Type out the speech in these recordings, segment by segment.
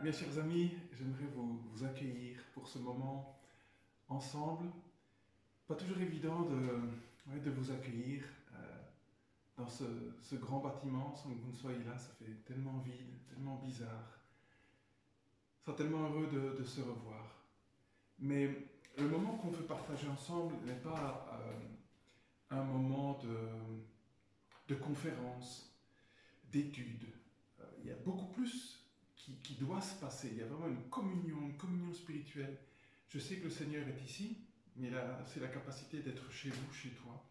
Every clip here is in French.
Mes chers amis, j'aimerais vous accueillir pour ce moment ensemble. Pas toujours évident de vous accueillir dans ce grand bâtiment sans que vous ne soyez là. Ça fait tellement vide, tellement bizarre. Je serais tellement heureux de se revoir. Mais le moment qu'on veut partager ensemble n'est pas un moment de conférence, d'étude. Il y a beaucoup plus qui doit se passer. Il y a vraiment une communion spirituelle. Je sais que le Seigneur est ici, mais c'est la capacité d'être chez vous, chez toi.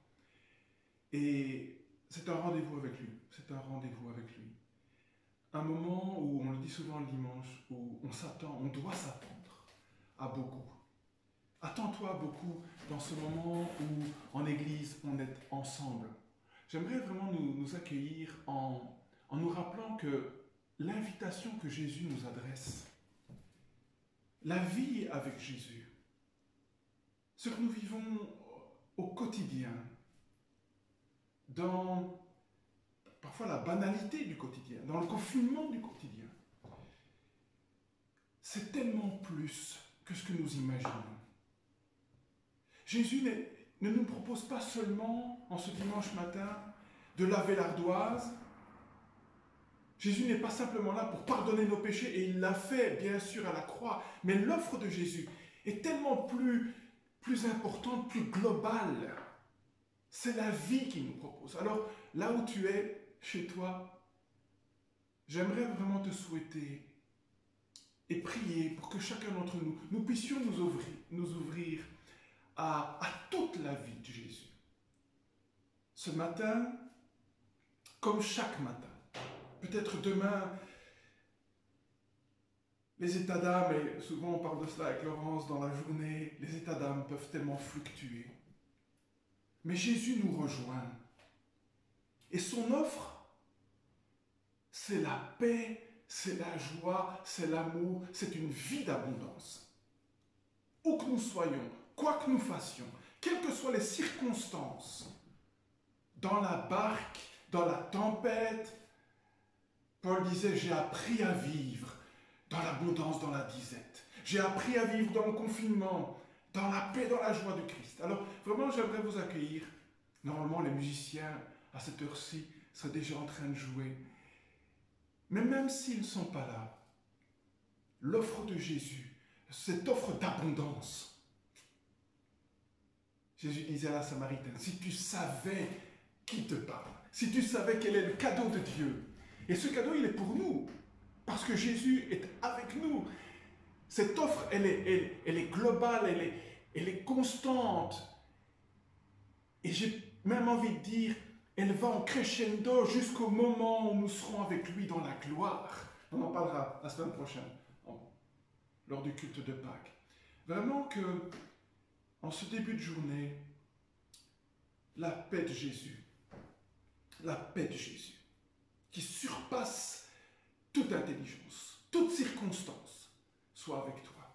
Et c'est un rendez-vous avec lui. C'est un rendez-vous avec lui. Un moment où, on le dit souvent le dimanche, où on doit s'attendre à beaucoup. Attends-toi à beaucoup dans ce moment où, en Église, on est ensemble. J'aimerais vraiment nous accueillir en nous rappelant que l'invitation que Jésus nous adresse, la vie avec Jésus, ce que nous vivons au quotidien, dans parfois la banalité du quotidien, dans le confinement du quotidien, c'est tellement plus que ce que nous imaginons. Jésus ne nous propose pas seulement, en ce dimanche matin, de laver l'ardoise. Jésus n'est pas simplement là pour pardonner nos péchés, et il l'a fait, bien sûr, à la croix, mais l'offre de Jésus est tellement plus importante, plus globale. C'est la vie qu'il nous propose. Alors, là où tu es, chez toi, j'aimerais vraiment te souhaiter et prier pour que chacun d'entre nous, nous puissions nous ouvrir à toute la vie de Jésus. Ce matin, comme chaque matin, peut-être demain, les états d'âme, et souvent on parle de cela avec Laurence dans la journée, les états d'âme peuvent tellement fluctuer. Mais Jésus nous rejoint. Et son offre, c'est la paix, c'est la joie, c'est l'amour, c'est une vie d'abondance. Où que nous soyons, quoi que nous fassions, quelles que soient les circonstances, dans la barque, dans la tempête, Paul disait, j'ai appris à vivre dans l'abondance, dans la disette. J'ai appris à vivre dans le confinement, dans la paix, dans la joie du Christ. Alors, vraiment, j'aimerais vous accueillir. Normalement, les musiciens, à cette heure-ci, seraient déjà en train de jouer. Mais même s'ils ne sont pas là, l'offre de Jésus, cette offre d'abondance, Jésus disait à la Samaritaine, si tu savais qui te parle, si tu savais quel est le cadeau de Dieu, et ce cadeau, il est pour nous, parce que Jésus est avec nous. Cette offre, elle est globale, elle est constante. Et j'ai même envie de dire, elle va en crescendo jusqu'au moment où nous serons avec lui dans la gloire. On en parlera la semaine prochaine, lors du culte de Pâques. Vraiment que, en ce début de journée, la paix de Jésus, qui surpasse toute intelligence, toute circonstance, soit avec toi.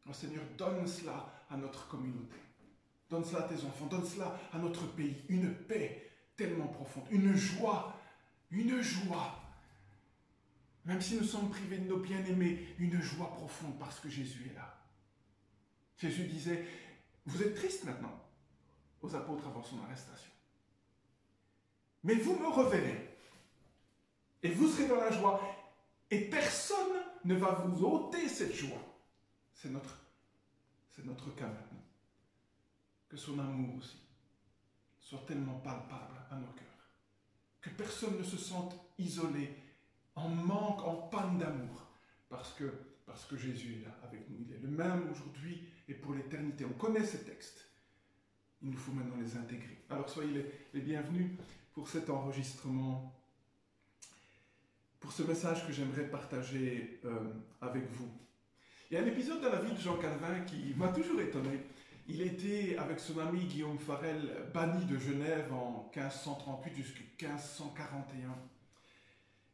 Oh Seigneur, donne cela à notre communauté. Donne cela à tes enfants, donne cela à notre pays. Une paix tellement profonde, une joie. Même si nous sommes privés de nos bien-aimés, une joie profonde parce que Jésus est là. Jésus disait, vous êtes tristes maintenant, aux apôtres avant son arrestation. Mais vous me reverrez, et vous serez dans la joie, et personne ne va vous ôter cette joie. C'est notre cas maintenant. Que son amour aussi soit tellement palpable à nos cœurs. Que personne ne se sente isolé, en manque, en panne d'amour, parce que Jésus est là avec nous. Il est le même aujourd'hui et pour l'éternité. On connaît ces textes. Il nous faut maintenant les intégrer. Alors soyez les bienvenus pour cet enregistrement, pour ce message que j'aimerais partager avec vous. Il y a un épisode dans la vie de Jean Calvin qui m'a toujours étonné. Il était, avec son ami Guillaume Farel, banni de Genève en 1538 jusqu'en 1541.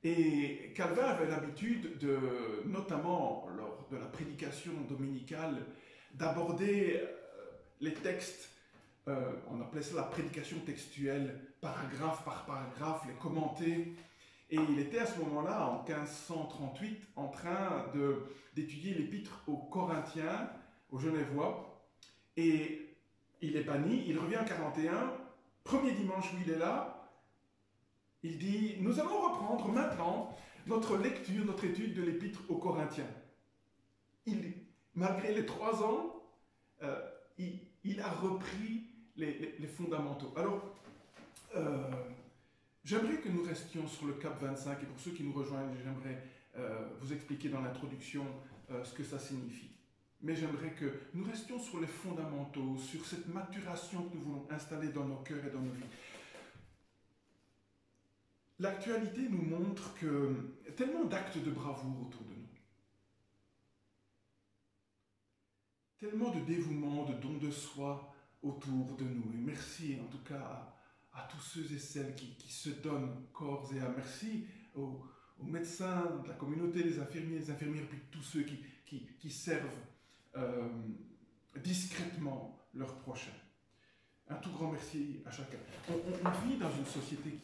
Et Calvin avait l'habitude, notamment lors de la prédication dominicale, d'aborder les textes, on appelait ça la prédication textuelle, paragraphe par paragraphe, les commenter. Et il était à ce moment-là, en 1538, en train d'étudier l'épître aux Corinthiens, aux Genevois. Et il est banni, il revient en 41, premier dimanche où il est là, il dit « Nous allons reprendre maintenant notre lecture, notre étude de l'épître aux Corinthiens. » Malgré les 3 ans, il a repris les fondamentaux. Alors, j'aimerais que nous restions sur le cap 25, et pour ceux qui nous rejoignent, j'aimerais vous expliquer dans l'introduction ce que ça signifie. Mais j'aimerais que nous restions sur les fondamentaux, sur cette maturation que nous voulons installer dans nos cœurs et dans nos vies. L'actualité nous montre que tellement d'actes de bravoure autour de nous, tellement de dévouement, de don de soi autour de nous. Et merci en tout cas à tous ceux et celles qui se donnent corps et âme. Merci aux médecins de la communauté, les infirmières, puis tous ceux qui servent discrètement leurs prochains. Un tout grand merci à chacun. On vit dans une société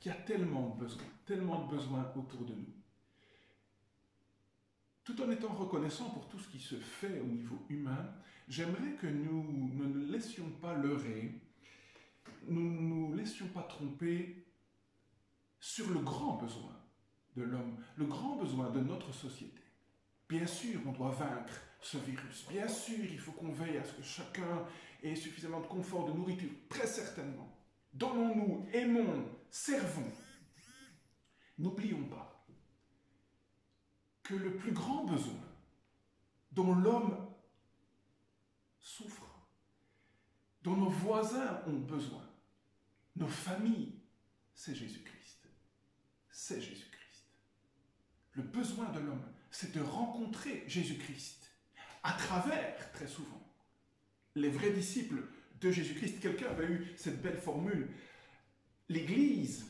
qui a tellement de besoins autour de nous. Tout en étant reconnaissant pour tout ce qui se fait au niveau humain, j'aimerais que nous ne nous laissions pas leurrer, nous ne nous laissions pas tromper sur le grand besoin de l'homme, le grand besoin de notre société. Bien sûr, on doit vaincre ce virus. Bien sûr, il faut qu'on veille à ce que chacun ait suffisamment de confort, de nourriture. Très certainement. Donnons-nous, aimons, servons. N'oublions pas que le plus grand besoin dont l'homme souffre, dont nos voisins ont besoin, nos familles, c'est Jésus-Christ. C'est Jésus-Christ. Le besoin de l'homme, c'est de rencontrer Jésus-Christ à travers, très souvent, les vrais disciples de Jésus-Christ. Quelqu'un avait eu cette belle formule. L'Église,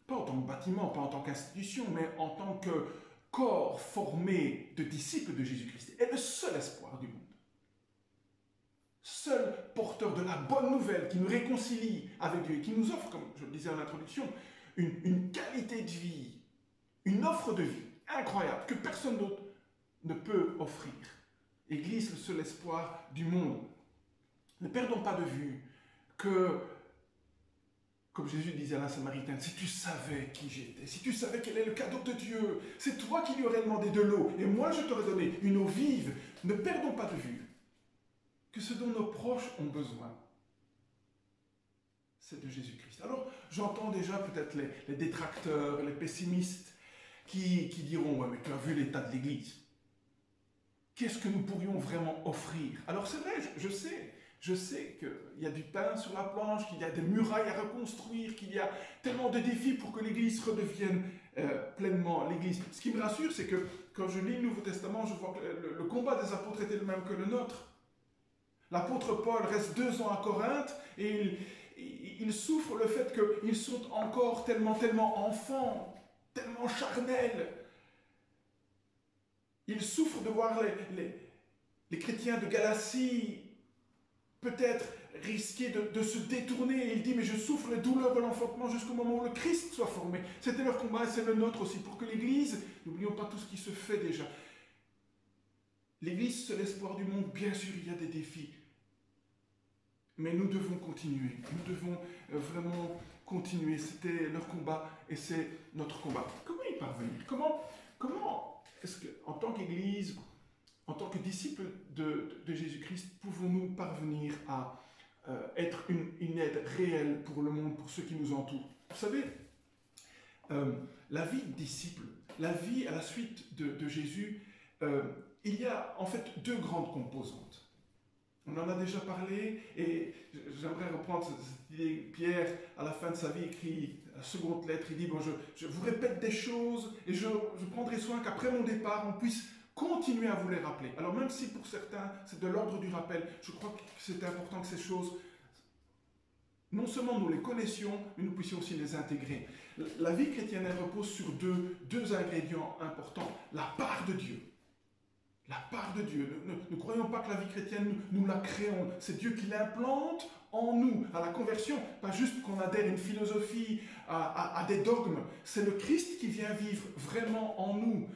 pas en tant que bâtiment, pas en tant qu'institution, mais en tant que corps formé de disciples de Jésus-Christ, est le seul espoir du monde. Seul porteur de la bonne nouvelle qui nous réconcilie avec Dieu et qui nous offre, comme je le disais en introduction, une qualité de vie, une offre de vie incroyable que personne d'autre ne peut offrir. Église, le seul espoir du monde. Ne perdons pas de vue que, comme Jésus disait à la Samaritaine, si tu savais qui j'étais, si tu savais quel est le cadeau de Dieu, c'est toi qui lui aurais demandé de l'eau, et moi je t'aurais donné une eau vive. Ne perdons pas de vue que ce dont nos proches ont besoin, c'est de Jésus-Christ. Alors, j'entends déjà peut-être les détracteurs, les pessimistes qui diront « Ouais, mais tu as vu l'état de l'Église. Qu'est-ce que nous pourrions vraiment offrir ?» Alors c'est vrai, je sais qu'il y a du pain sur la planche, qu'il y a des murailles à reconstruire, qu'il y a tellement de défis pour que l'Église redevienne pleinement l'Église. Ce qui me rassure, c'est que quand je lis le Nouveau Testament, je vois que le combat des apôtres était le même que le nôtre. L'apôtre Paul reste 2 ans à Corinthe et il souffre le fait qu'ils sont encore tellement enfants, tellement charnels. Il souffre de voir les chrétiens de Galatie peut-être risquer de se détourner. Il dit, mais je souffre les douleurs de l'enfantement jusqu'au moment où le Christ soit formé. C'était leur combat et c'est le nôtre aussi. Pour que l'Église, n'oublions pas tout ce qui se fait déjà. L'Église, c'est l'espoir du monde. Bien sûr, il y a des défis. Mais nous devons continuer. Nous devons vraiment continuer. C'était leur combat et c'est notre combat. Comment y parvenir? Comment est-ce qu'en tant qu'Église, en tant que disciples de Jésus-Christ, pouvons-nous parvenir à être une aide réelle pour le monde, pour ceux qui nous entourent? Vous savez, la vie de disciple, la vie à la suite de Jésus, il y a en fait 2 grandes composantes. On en a déjà parlé et j'aimerais reprendre cette idée. Pierre, à la fin de sa vie, écrit la seconde lettre, il dit, bon, je vous répète des choses et je prendrai soin qu'après mon départ, on puisse continuer à vous les rappeler. Alors même si pour certains, c'est de l'ordre du rappel, je crois que c'est important que ces choses, non seulement nous les connaissions, mais nous puissions aussi les intégrer. La vie chrétienne, elle repose sur deux ingrédients importants. La part de Dieu. la part de Dieu. Ne croyons pas que la vie chrétienne, nous la créons. C'est Dieu qui l'implante en nous, à la conversion. Pas juste qu'on adhère à une philosophie, à des dogmes. C'est le Christ qui vient vivre vraiment en nous.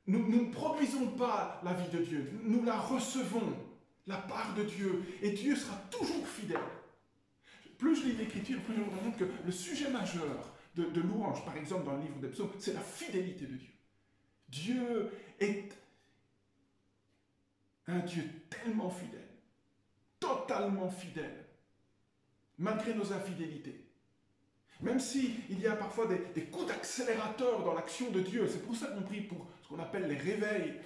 Nous ne produisons pas la vie de Dieu. Nous la recevons, la part de Dieu. Et Dieu sera toujours fidèle. Plus je lis l'Écriture, plus je me rends compte que le sujet majeur de louange, par exemple dans le livre des psaumes, c'est la fidélité de Dieu. Dieu est un Dieu tellement fidèle, totalement fidèle, malgré nos infidélités. Même s'il y a parfois des coups d'accélérateur dans l'action de Dieu, c'est pour ça qu'on prie pour ce qu'on appelle les réveils,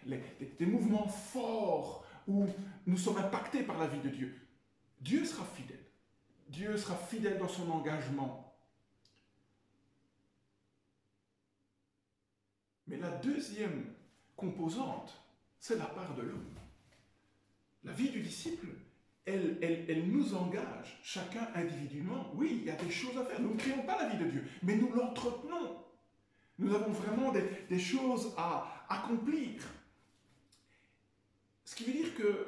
des mouvements forts où nous sommes impactés par la vie de Dieu. Dieu sera fidèle. Dieu sera fidèle dans son engagement. Mais la deuxième composante, c'est la part de l'homme. La vie du disciple, elle nous engage, chacun individuellement. Oui, il y a des choses à faire. Nous ne créons pas la vie de Dieu, mais nous l'entretenons. Nous avons vraiment des choses à accomplir. Ce qui veut dire que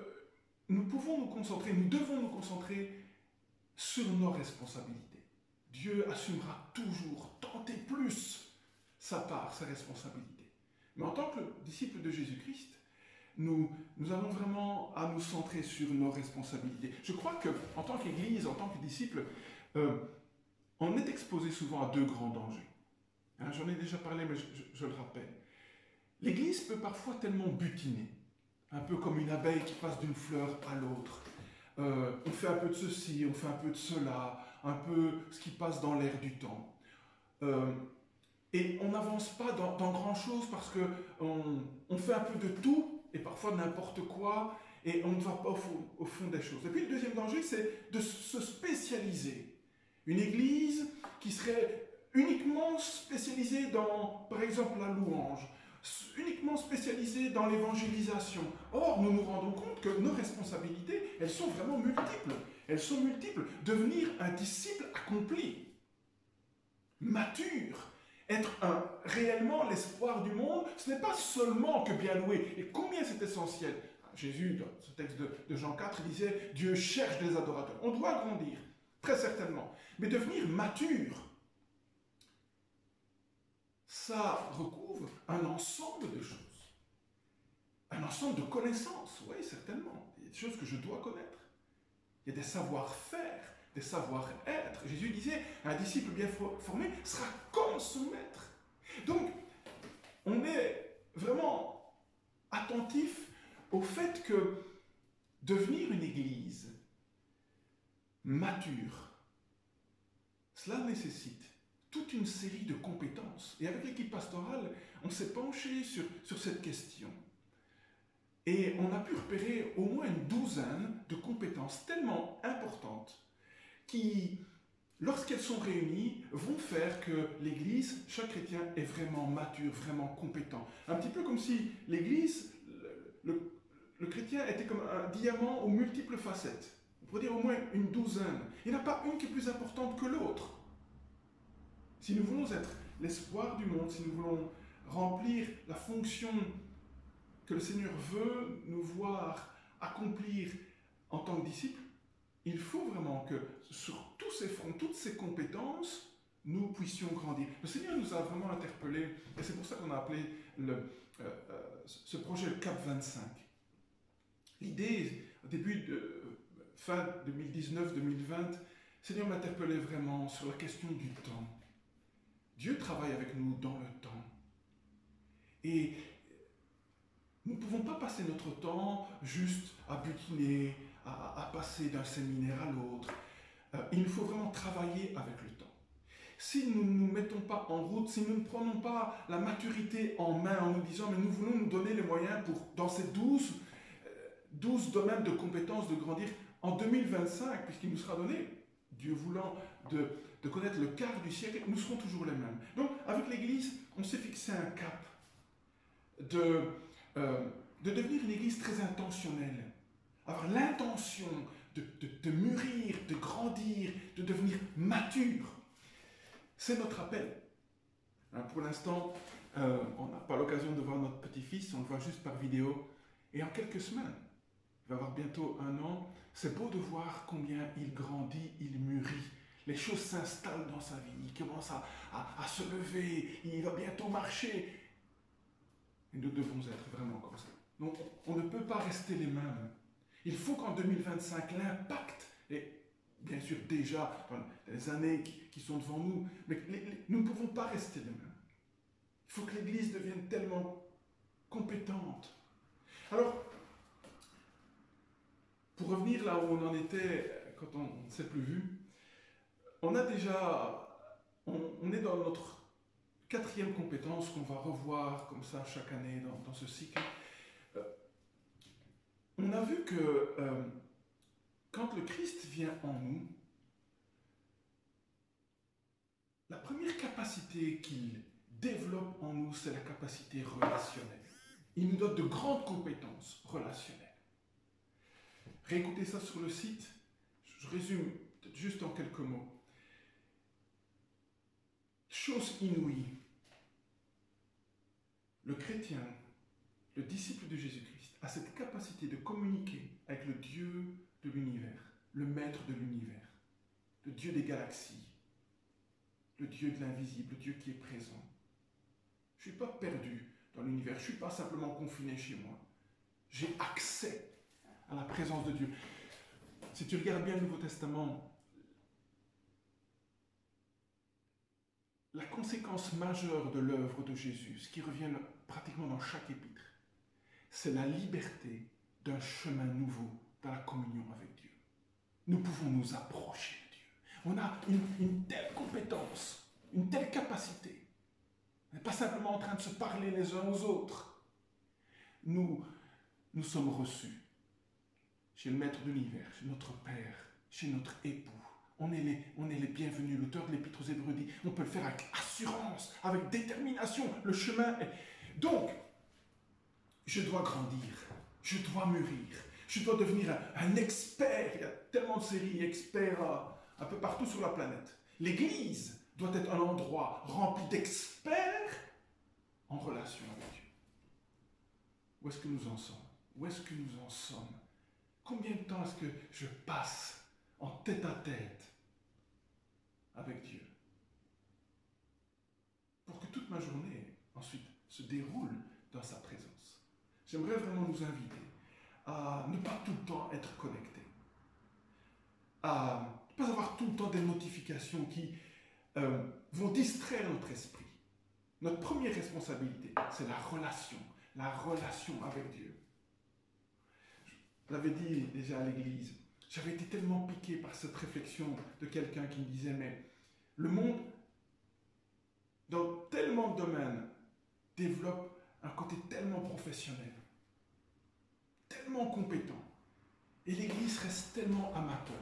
nous pouvons nous concentrer, nous devons nous concentrer sur nos responsabilités. Dieu assumera toujours, tant et plus, sa part, sa responsabilité. Mais en tant que disciple de Jésus-Christ, nous avons vraiment à nous centrer sur nos responsabilités. Je crois qu'en tant qu'Église, en tant que disciple, on est exposé souvent à deux grands dangers. Hein, j'en ai déjà parlé, mais je le rappelle. L'Église peut parfois tellement butiner, un peu comme une abeille qui passe d'une fleur à l'autre. On fait un peu de ceci, on fait un peu de cela, un peu ce qui passe dans l'air du temps. Et on n'avance pas dans grand-chose parce qu'on fait un peu de tout, et parfois n'importe quoi, et on ne va pas au fond des choses. Et puis le deuxième danger, c'est de se spécialiser. Une église qui serait uniquement spécialisée dans, par exemple, la louange, uniquement spécialisée dans l'évangélisation. Or, nous nous rendons compte que nos responsabilités, elles sont vraiment multiples. Elles sont multiples. Devenir un disciple accompli, mature, être réellement l'espoir du monde, ce n'est pas seulement que bien louer. Et combien c'est essentiel. Jésus, dans ce texte de Jean 4, disait « Dieu cherche des adorateurs ». On doit grandir, très certainement. Mais devenir mature, ça recouvre un ensemble de choses. Un ensemble de connaissances, oui, certainement. Il y a des choses que je dois connaître. Il y a des savoir-faire, des savoir-être. Jésus disait, un disciple bien formé sera comme son maître. Donc, on est vraiment attentif au fait que devenir une église mature, cela nécessite toute une série de compétences. Et avec l'équipe pastorale, on s'est penché sur cette question. Et on a pu repérer au moins une douzaine de compétences tellement importantes qui, lorsqu'elles sont réunies, vont faire que l'Église, chaque chrétien, est vraiment mature, vraiment compétent. Un petit peu comme si l'Église, le chrétien était comme un diamant aux multiples facettes. On pourrait dire au moins une douzaine. Il n'y en a pas une qui est plus importante que l'autre. Si nous voulons être l'espoir du monde, si nous voulons remplir la fonction que le Seigneur veut nous voir accomplir en tant que disciples, il faut vraiment que sur tous ces fronts, toutes ces compétences, nous puissions grandir. Le Seigneur nous a vraiment interpellés, et c'est pour ça qu'on a appelé ce projet le Cap 25. L'idée, au début de fin 2019-2020, le Seigneur m'interpellait vraiment sur la question du temps. Dieu travaille avec nous dans le temps. Et nous ne pouvons pas passer notre temps juste à butiner, à passer d'un séminaire à l'autre. Il nous faut vraiment travailler avec le temps. Si nous ne nous mettons pas en route, si nous ne prenons pas la maturité en main en nous disant « mais nous voulons nous donner les moyens pour, dans ces 12 domaines de compétences, de grandir en 2025, puisqu'il nous sera donné, Dieu voulant, de connaître le quart du siècle, nous serons toujours les mêmes. » Donc, avec l'Église, on s'est fixé un cap de devenir une église très intentionnelle, avoir l'intention de mûrir, de grandir, de devenir mature. C'est notre appel. Pour l'instant, On n'a pas l'occasion de voir notre petit-fils, on le voit juste par vidéo. Et en quelques semaines, il va avoir bientôt 1 an, c'est beau de voir combien il grandit, il mûrit. Les choses s'installent dans sa vie, il commence à se lever, il va bientôt marcher. Et nous devons être vraiment comme ça. Donc on ne peut pas rester les mêmes. Il faut qu'en 2025, l'impact, et bien sûr déjà dans les années qui sont devant nous, mais nous ne pouvons pas rester les mêmes. Il faut que l'Église devienne tellement compétente. Alors, pour revenir là où on en était quand on ne s'est plus vu, on est dans notre 4e compétence qu'on va revoir comme ça chaque année dans ce cycle. On a vu que quand le Christ vient en nous, la première capacité qu'il développe en nous, c'est la capacité relationnelle. Il nous donne de grandes compétences relationnelles. Réécoutez ça sur le site. Je résume peut-être juste en quelques mots. Chose inouïe. Le chrétien, le disciple de Jésus-Christ, a cette capacité de communiquer avec le Dieu de l'univers, le maître de l'univers, le Dieu des galaxies, le Dieu de l'invisible, le Dieu qui est présent. Je ne suis pas perdu dans l'univers, je ne suis pas simplement confiné chez moi. J'ai accès à la présence de Dieu. Si tu regardes bien le Nouveau Testament, la conséquence majeure de l'œuvre de Jésus, ce qui revient pratiquement dans chaque épître, c'est la liberté d'un chemin nouveau dans la communion avec Dieu. Nous pouvons nous approcher de Dieu. On a une telle compétence, une telle capacité. On n'est pas simplement en train de se parler les uns aux autres. Nous sommes reçus chez le Maître de l'univers, chez notre Père, chez notre époux. On est les bienvenus. L'auteur de l'Épître aux Hébreux dit, on peut le faire avec assurance, avec détermination. Le chemin est... Donc, je dois grandir, je dois mûrir, je dois devenir un expert. Il y a tellement de séries experts un peu partout sur la planète. L'Église doit être un endroit rempli d'experts en relation avec Dieu. Où est-ce que nous en sommes? Où est-ce que nous en sommes? Combien de temps est-ce que je passe en tête-à-tête avec Dieu? Pour que toute ma journée, ensuite, se déroule dans sa présence. J'aimerais vraiment nous inviter à ne pas tout le temps être connectés, à ne pas avoir tout le temps des notifications qui vont distraire notre esprit. Notre première responsabilité, c'est la relation avec Dieu. Je l'avais dit déjà à l'église, j'avais été tellement piqué par cette réflexion de quelqu'un qui me disait, mais le monde, dans tellement de domaines, développe un côté tellement professionnel, tellement compétent, et l'Église reste tellement amateur.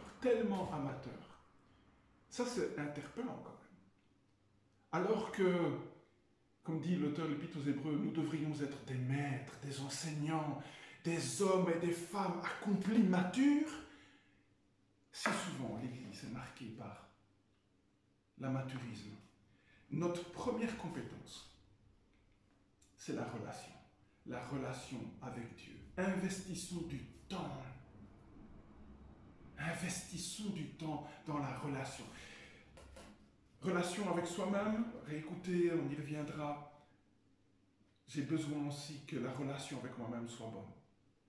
Ça, c'est interpellant quand même. Alors que, comme dit l'auteur de l'Épître aux Hébreux, nous devrions être des maîtres, des enseignants, des hommes et des femmes accomplis, matures. Si souvent, l'Église est marquée par l'amateurisme. Notre première compétence, c'est la relation avec Dieu. Investissons du temps. Investissons du temps dans la relation. Relation avec soi-même, réécoutez, on y reviendra. J'ai besoin aussi que la relation avec moi-même soit bonne.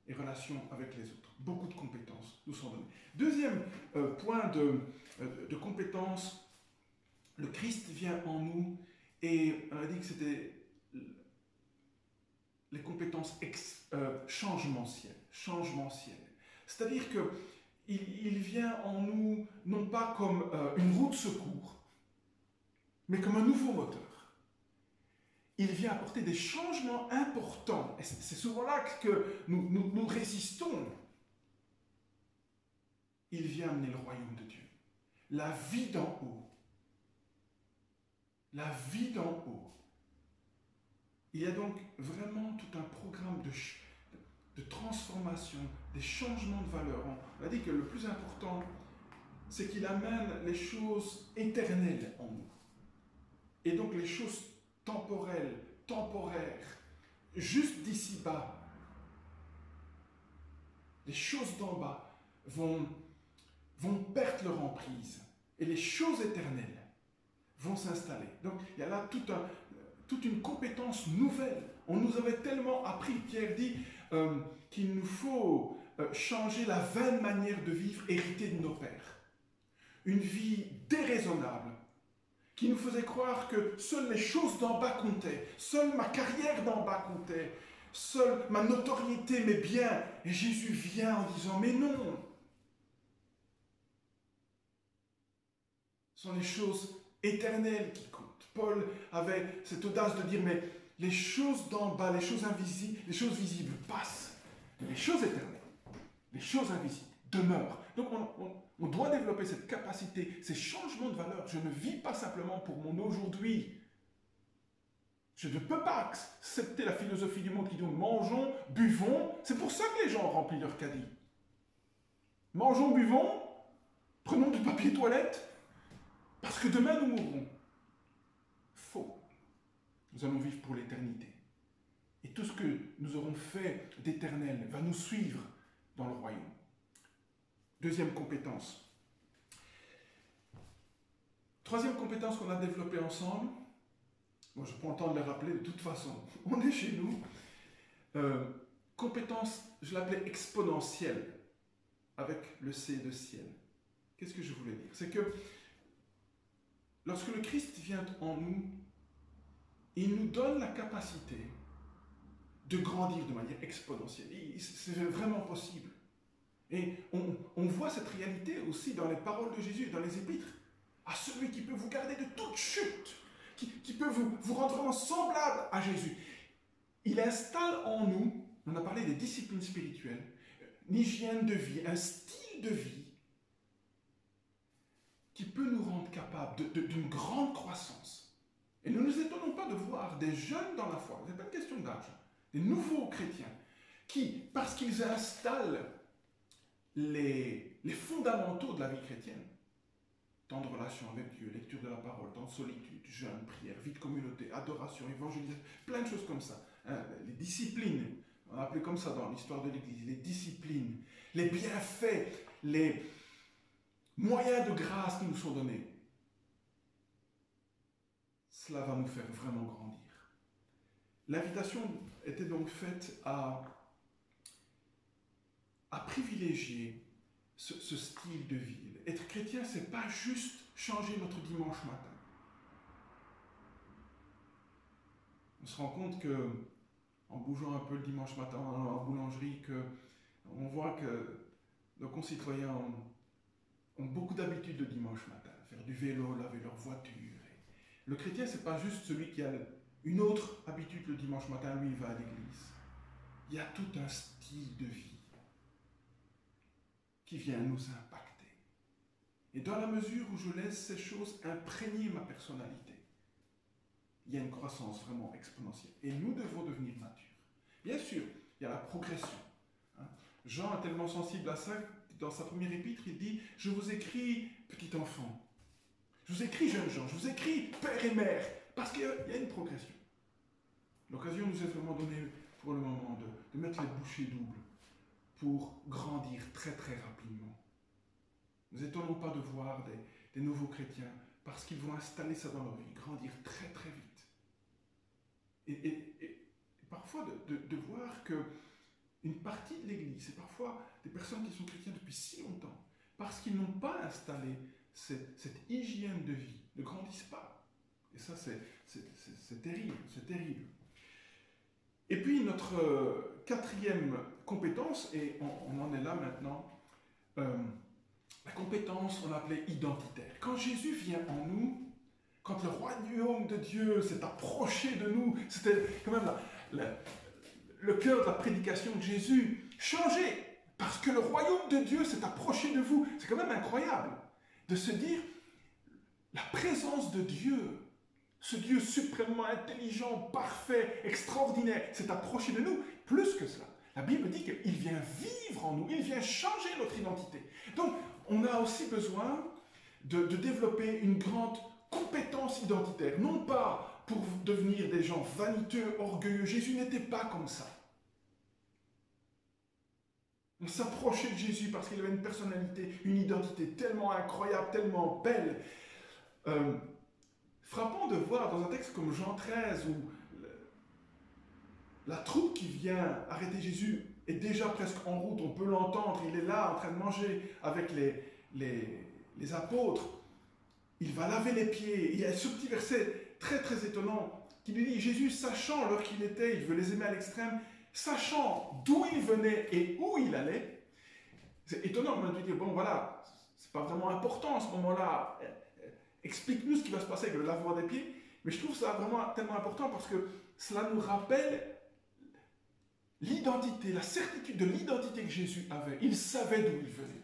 Et relation avec les autres. Beaucoup de compétences nous sont données. Deuxième point de compétence, le Christ vient en nous et on a dit que c'était les compétences changementielles. C'est-à-dire qu'il vient en nous non pas comme une roue de secours, mais comme un nouveau moteur. Il vient apporter des changements importants. Et c'est souvent là que nous résistons. Il vient amener le royaume de Dieu. La vie d'en haut. La vie d'en haut. Il y a donc vraiment tout un programme de transformation, des changements de valeur. On a dit que le plus important, c'est qu'il amène les choses éternelles en nous. Et donc les choses temporelles, temporaires, juste d'ici-bas, les choses d'en bas vont perdre leur emprise et les choses éternelles vont s'installer. Donc il y a là toute une compétence nouvelle. On nous avait tellement appris, Pierre dit, qu'il nous faut changer la vaine manière de vivre héritée de nos pères. Une vie déraisonnable, qui nous faisait croire que seules les choses d'en bas comptaient, seule ma carrière d'en bas comptait, seule ma notoriété, mes biens. Et Jésus vient en disant, mais non, ce sont les choses éternelles qui comptent. Paul avait cette audace de dire, mais les choses d'en bas, les choses invisibles, les choses visibles passent, mais les choses éternelles, les choses invisibles demeurent. Donc on doit développer cette capacité, ces changements de valeur. Je ne vis pas simplement pour mon aujourd'hui. Je ne peux pas accepter la philosophie du monde qui dit mangeons, buvons. C'est pour ça que les gens ont rempli leur caddie. Mangeons, buvons, prenons du papier toilette, parce que demain nous mourrons. Faux. Nous allons vivre pour l'éternité. Et tout ce que nous aurons fait d'éternel va nous suivre dans le royaume. Deuxième compétence. Troisième compétence qu'on a développée ensemble, moi je prends le temps de les rappeler de toute façon, on est chez nous. Compétence, je l'appelais exponentielle, avec le C de ciel. Qu'est-ce que je voulais dire? C'est que lorsque le Christ vient en nous, il nous donne la capacité de grandir de manière exponentielle. C'est vraiment possible. Et on voit cette réalité aussi dans les paroles de Jésus, dans les épîtres. À celui qui peut vous garder de toute chute, qui peut vous rendre vraiment semblable à Jésus. Il installe en nous, on a parlé des disciplines spirituelles, une hygiène de vie, un style de vie qui peut nous rendre capables d'une grande croissance. Et ne nous étonnons pas de voir des jeunes dans la foi, ce n'est pas une question d'âge, des nouveaux chrétiens, qui, parce qu'ils installent les fondamentaux de la vie chrétienne, temps de relation avec Dieu, lecture de la parole, temps de solitude, jeûne, prière, vie de communauté, adoration, évangélisation, plein de choses comme ça. Hein, les disciplines, on a appelé comme ça dans l'histoire de l'Église, les disciplines, les bienfaits, les moyens de grâce qui nous sont donnés. Cela va nous faire vraiment grandir. L'invitation était donc faite à privilégier ce style de vie. Être chrétien, ce n'est pas juste changer notre dimanche matin. On se rend compte que, en bougeant un peu le dimanche matin en boulangerie, on voit que nos concitoyens ont beaucoup d'habitudes le dimanche matin. Faire du vélo, laver leur voiture. Le chrétien, ce n'est pas juste celui qui a une autre habitude le dimanche matin, lui, il va à l'église. Il y a tout un style de vie qui vient nous impacter. Et dans la mesure où je laisse ces choses imprégner ma personnalité, il y a une croissance vraiment exponentielle. Et nous devons devenir matures. Bien sûr, il y a la progression. Jean est tellement sensible à ça, dans sa première épître, il dit « Je vous écris, petit enfant. Je vous écris, jeunes gens. Je vous écris, père et mère. » Parce qu'il y a une progression. L'occasion nous est vraiment donnée pour le moment de mettre les bouchées doubles pour grandir très très rapidement. Nous n'étonnons pas de voir des nouveaux chrétiens parce qu'ils vont installer ça dans leur vie, grandir très très vite. Et parfois de voir qu'une partie de l'Église, et parfois des personnes qui sont chrétiens depuis si longtemps, parce qu'ils n'ont pas installé cette hygiène de vie, ne grandissent pas. Et ça c'est terrible, c'est terrible. Et puis notre quatrième compétence, et on en est là maintenant, la compétence on appelait identitaire. Quand Jésus vient en nous, quand le royaume de Dieu s'est approché de nous, c'était quand même le cœur de la prédication de Jésus, changé, parce que le royaume de Dieu s'est approché de vous. C'est quand même incroyable de se dire, la présence de Dieu, ce Dieu suprêmement intelligent, parfait, extraordinaire, s'est approché de nous. Plus que cela, la Bible dit qu'il vient vivre en nous, il vient changer notre identité. Donc, on a aussi besoin de développer une grande compétence identitaire. Non pas pour devenir des gens vaniteux, orgueilleux. Jésus n'était pas comme ça. On s'approchait de Jésus parce qu'il avait une personnalité, une identité tellement incroyable, tellement belle. Frappant de voir dans un texte comme Jean 13 où la troupe qui vient arrêter Jésus est déjà presque en route, on peut l'entendre, il est là en train de manger avec les apôtres. Il va laver les pieds. Il y a ce petit verset très très étonnant qui lui dit, Jésus, sachant l'heure qu'il était, il veut les aimer à l'extrême, sachant d'où il venait et où il allait. C'est étonnant de dire, bon voilà, c'est pas vraiment important à ce moment-là, explique-nous ce qui va se passer avec le lavement des pieds, mais je trouve ça vraiment tellement important parce que cela nous rappelle l'identité, la certitude de l'identité que Jésus avait. Il savait d'où il venait.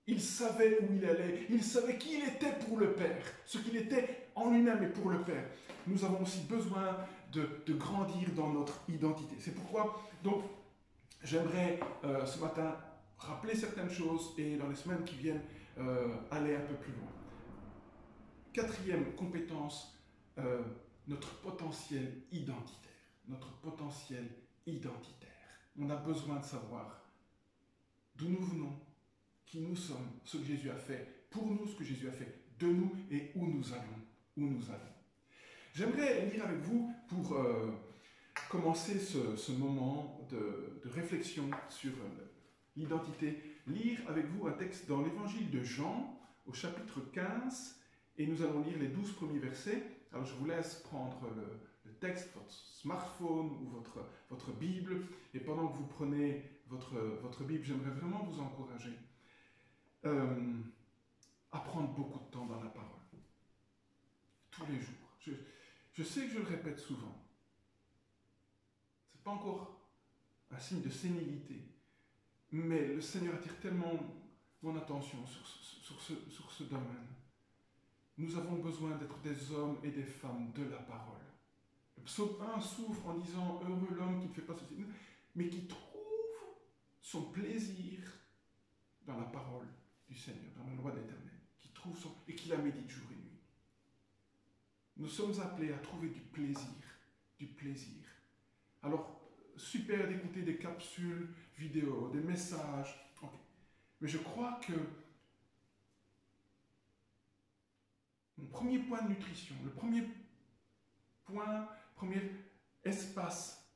Il savait où il allait. Il savait qui il était pour le Père. Ce qu'il était en lui-même et pour le Père. Nous avons aussi besoin de grandir dans notre identité. C'est pourquoi, donc, j'aimerais ce matin rappeler certaines choses et dans les semaines qui viennent aller un peu plus loin. Quatrième compétence, notre potentiel identitaire. Notre potentiel identitaire. On a besoin de savoir d'où nous venons, qui nous sommes, ce que Jésus a fait pour nous, ce que Jésus a fait de nous et où nous allons. J'aimerais lire avec vous pour commencer ce moment de réflexion sur l'identité, lire avec vous un texte dans l'évangile de Jean au chapitre 15 et nous allons lire les 12 premiers versets. Alors je vous laisse prendre le texte, votre smartphone ou votre Bible, et pendant que vous prenez votre Bible, j'aimerais vraiment vous encourager à prendre beaucoup de temps dans la parole. Tous les jours. Je sais que je le répète souvent. Ce n'est pas encore un signe de sénilité, mais le Seigneur attire tellement mon attention sur ce domaine. Nous avons besoin d'être des hommes et des femmes de la parole. Le psaume 1 s'ouvre en disant « Heureux l'homme qui ne fait pas ceci », mais qui trouve son plaisir dans la parole du Seigneur, dans la loi de l'Éternel, qui trouve et qui la médite jour et nuit. Nous sommes appelés à trouver du plaisir. Alors, super d'écouter des capsules vidéo, des messages, okay. Mais je crois que mon premier point de nutrition, le premier espace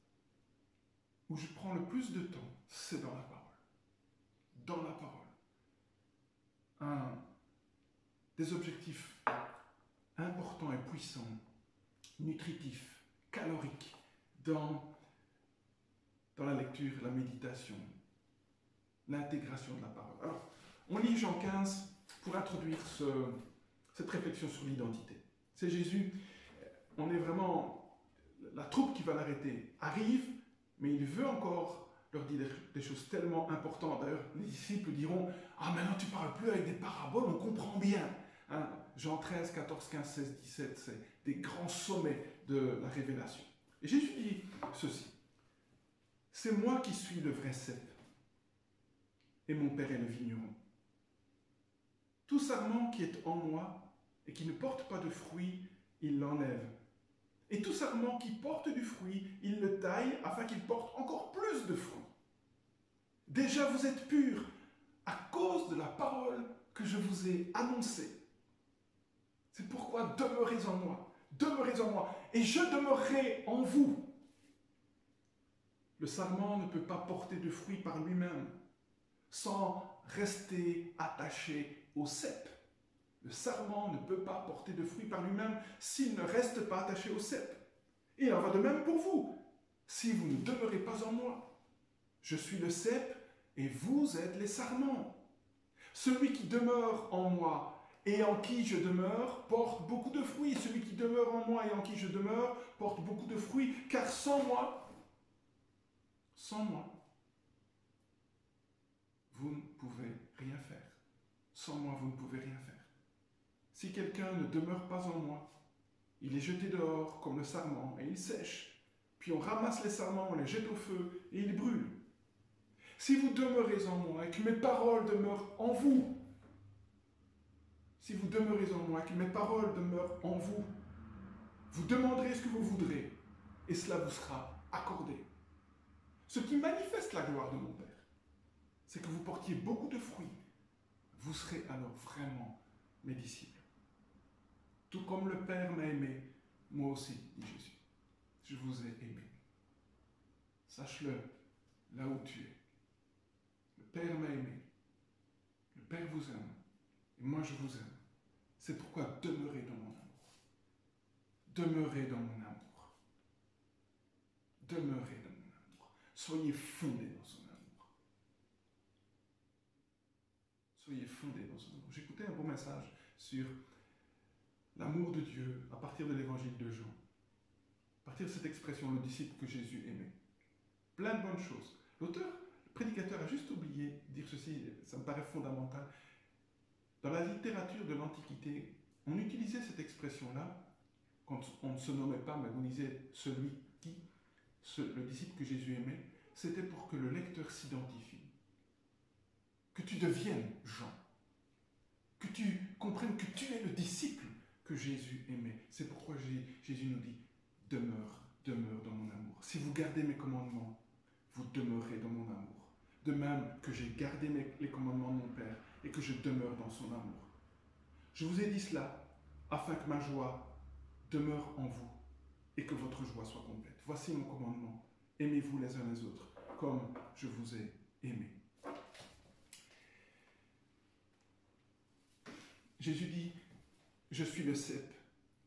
où je prends le plus de temps, c'est dans la parole. Dans la parole. Un des objectifs importants et puissants, nutritifs, caloriques, dans la lecture, la méditation, l'intégration de la parole. Alors, on lit Jean 15 pour introduire cette réflexion sur l'identité. C'est Jésus, on est vraiment, la troupe qui va l'arrêter arrive, mais il veut encore leur dire des choses tellement importantes. D'ailleurs, les disciples diront « Ah, maintenant tu ne parles plus avec des paraboles, on comprend bien. » Jean 13, 14, 15, 16, 17, c'est des grands sommets de la révélation. Et Jésus dit ceci. « C'est moi qui suis le vrai cep, et mon Père est le vigneron. Tout sarment qui est en moi et qui ne porte pas de fruit, il l'enlève. Et tout sarment qui porte du fruit, il le taille afin qu'il porte encore plus de fruits. Déjà vous êtes purs à cause de la parole que je vous ai annoncée. C'est pourquoi demeurez en moi, et je demeurerai en vous. Le sarment ne peut pas porter de fruits par lui-même, sans rester attaché au cep. Le sarment ne peut pas porter de fruits par lui-même s'il ne reste pas attaché au cep. Et il en va de même pour vous. Si vous ne demeurez pas en moi, je suis le cep et vous êtes les sarments. Celui qui demeure en moi et en qui je demeure porte beaucoup de fruits. Celui qui demeure en moi et en qui je demeure porte beaucoup de fruits, car sans moi, vous ne pouvez rien faire. Sans moi, vous ne pouvez rien faire. Si quelqu'un ne demeure pas en moi, il est jeté dehors comme le sarment et il sèche. Puis on ramasse les sarments, on les jette au feu et ils brûlent. Si vous demeurez en moi et que mes paroles demeurent en vous, si vous demeurez en moi et que mes paroles demeurent en vous, Vous demanderez ce que vous voudrez, et cela vous sera accordé. Ce qui manifeste la gloire de mon Père, c'est que vous portiez beaucoup de fruits. Vous serez alors vraiment mes disciples. Tout comme le Père m'a aimé, moi aussi, dit Jésus. Je vous ai aimé. Sache-le là où tu es. Le Père m'a aimé. Le Père vous aime. Et moi, je vous aime. C'est pourquoi demeurez dans mon amour. Demeurez dans mon amour. Demeurez dans mon amour. Soyez fondés dans son amour. Soyez fondés dans son amour. J'écoutais un beau message sur l'amour de Dieu à partir de l'évangile de Jean. À partir de cette expression, le disciple que Jésus aimait. Plein de bonnes choses. L'auteur, le prédicateur a juste oublié de dire ceci, ça me paraît fondamental. Dans la littérature de l'Antiquité, on utilisait cette expression-là quand on ne se nommait pas, mais on disait celui qui, le disciple que Jésus aimait, c'était pour que le lecteur s'identifie. Que tu deviennes Jean. Que tu comprennes que tu es le disciple que Jésus aimait. C'est pourquoi Jésus nous dit, demeure dans mon amour. Si vous gardez mes commandements, vous demeurez dans mon amour. De même que j'ai gardé les commandements de mon Père et que je demeure dans son amour. Je vous ai dit cela afin que ma joie demeure en vous et que votre joie soit complète. Voici mon commandement. Aimez-vous les uns les autres comme je vous ai aimé. Jésus dit, je suis le cep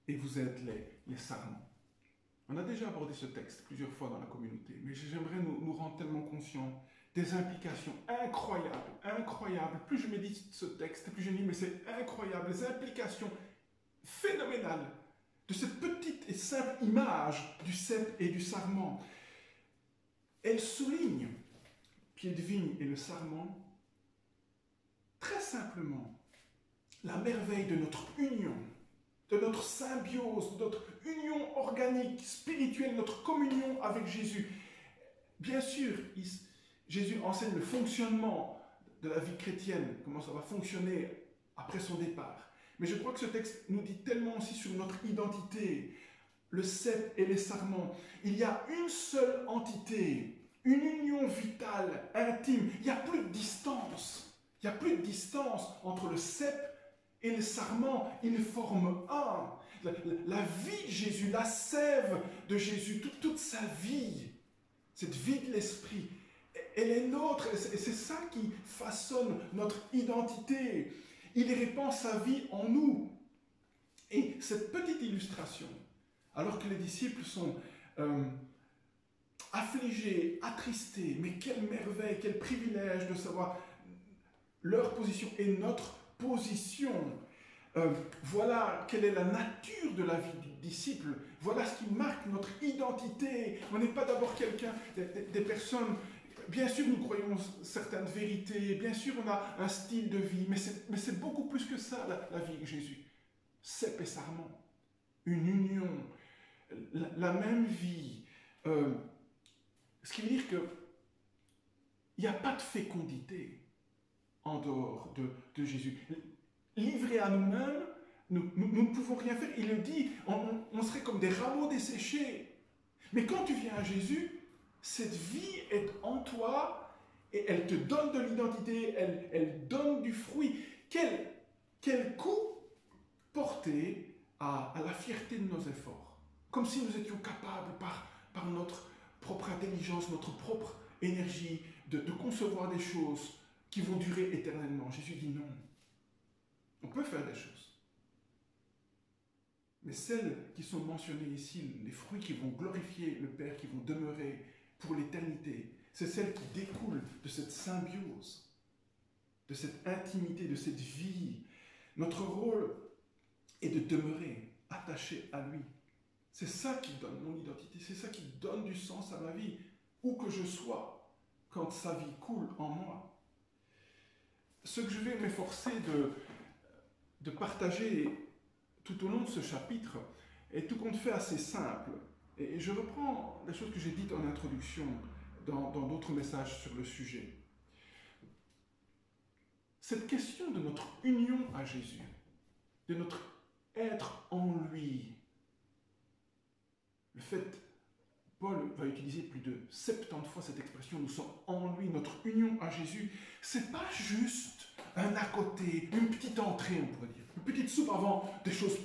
et vous êtes les sarments. On a déjà abordé ce texte plusieurs fois dans la communauté, mais j'aimerais nous rendre tellement conscients des implications incroyables. Plus je médite ce texte, plus je me dis, mais c'est incroyable, les implications phénoménales de cette petite et simple image du cep et du sarment. Elle souligne, pied de vigne et le sarment, très simplement, la merveille de notre union, de notre symbiose, de notre union organique, spirituelle, notre communion avec Jésus. Bien sûr, Jésus enseigne le fonctionnement de la vie chrétienne, comment ça va fonctionner après son départ. Mais je crois que ce texte nous dit tellement aussi sur notre identité, le cep et les sarments. Il y a une seule entité, une union vitale, intime. Il n'y a plus de distance. Il n'y a plus de distance entre le cep et les sarments, ils forment un. La vie de Jésus, la sève de Jésus, toute sa vie, cette vie de l'esprit, elle est nôtre. Et c'est ça qui façonne notre identité. Il répand sa vie en nous. Et cette petite illustration, alors que les disciples sont affligés, attristés, mais quelle merveille, quel privilège de savoir leur position et notre position. Voilà quelle est la nature de la vie du disciple. Voilà ce qui marque notre identité. On n'est pas d'abord quelqu'un, des personnes. Bien sûr, nous croyons certaines vérités. Bien sûr, on a un style de vie. Mais c'est beaucoup plus que ça, la vie de Jésus. Cep et sarment. Une union. La même vie. Ce qui veut dire qu'il n'y a pas de fécondité en dehors de Jésus. Livrés à nous-mêmes, nous ne pouvons rien faire. Il le dit, on serait comme des rameaux desséchés. Mais quand tu viens à Jésus, cette vie est en toi et elle te donne de l'identité, elle donne du fruit. Quel coup porter à la fierté de nos efforts. Comme si nous étions capables, par notre propre intelligence, notre propre énergie, de concevoir des choses qui vont durer éternellement. Jésus dit non. On peut faire des choses. Mais celles qui sont mentionnées ici, les fruits qui vont glorifier le Père, qui vont demeurer pour l'éternité, c'est celles qui découlent de cette symbiose, de cette intimité, de cette vie. Notre rôle est de demeurer attaché à lui. C'est ça qui donne mon identité, c'est ça qui donne du sens à ma vie, où que je sois, quand sa vie coule en moi. Ce que je vais m'efforcer de partager tout au long de ce chapitre est tout compte fait assez simple. Et je reprends les choses que j'ai dites en introduction dans d'autres messages sur le sujet. Cette question de notre union à Jésus, de notre être en lui, fait, Paul va utiliser plus de 70 fois cette expression, nous sommes en lui, notre union à Jésus. C'est pas juste un à côté, une petite entrée, on pourrait dire, une petite soupe avant des choses,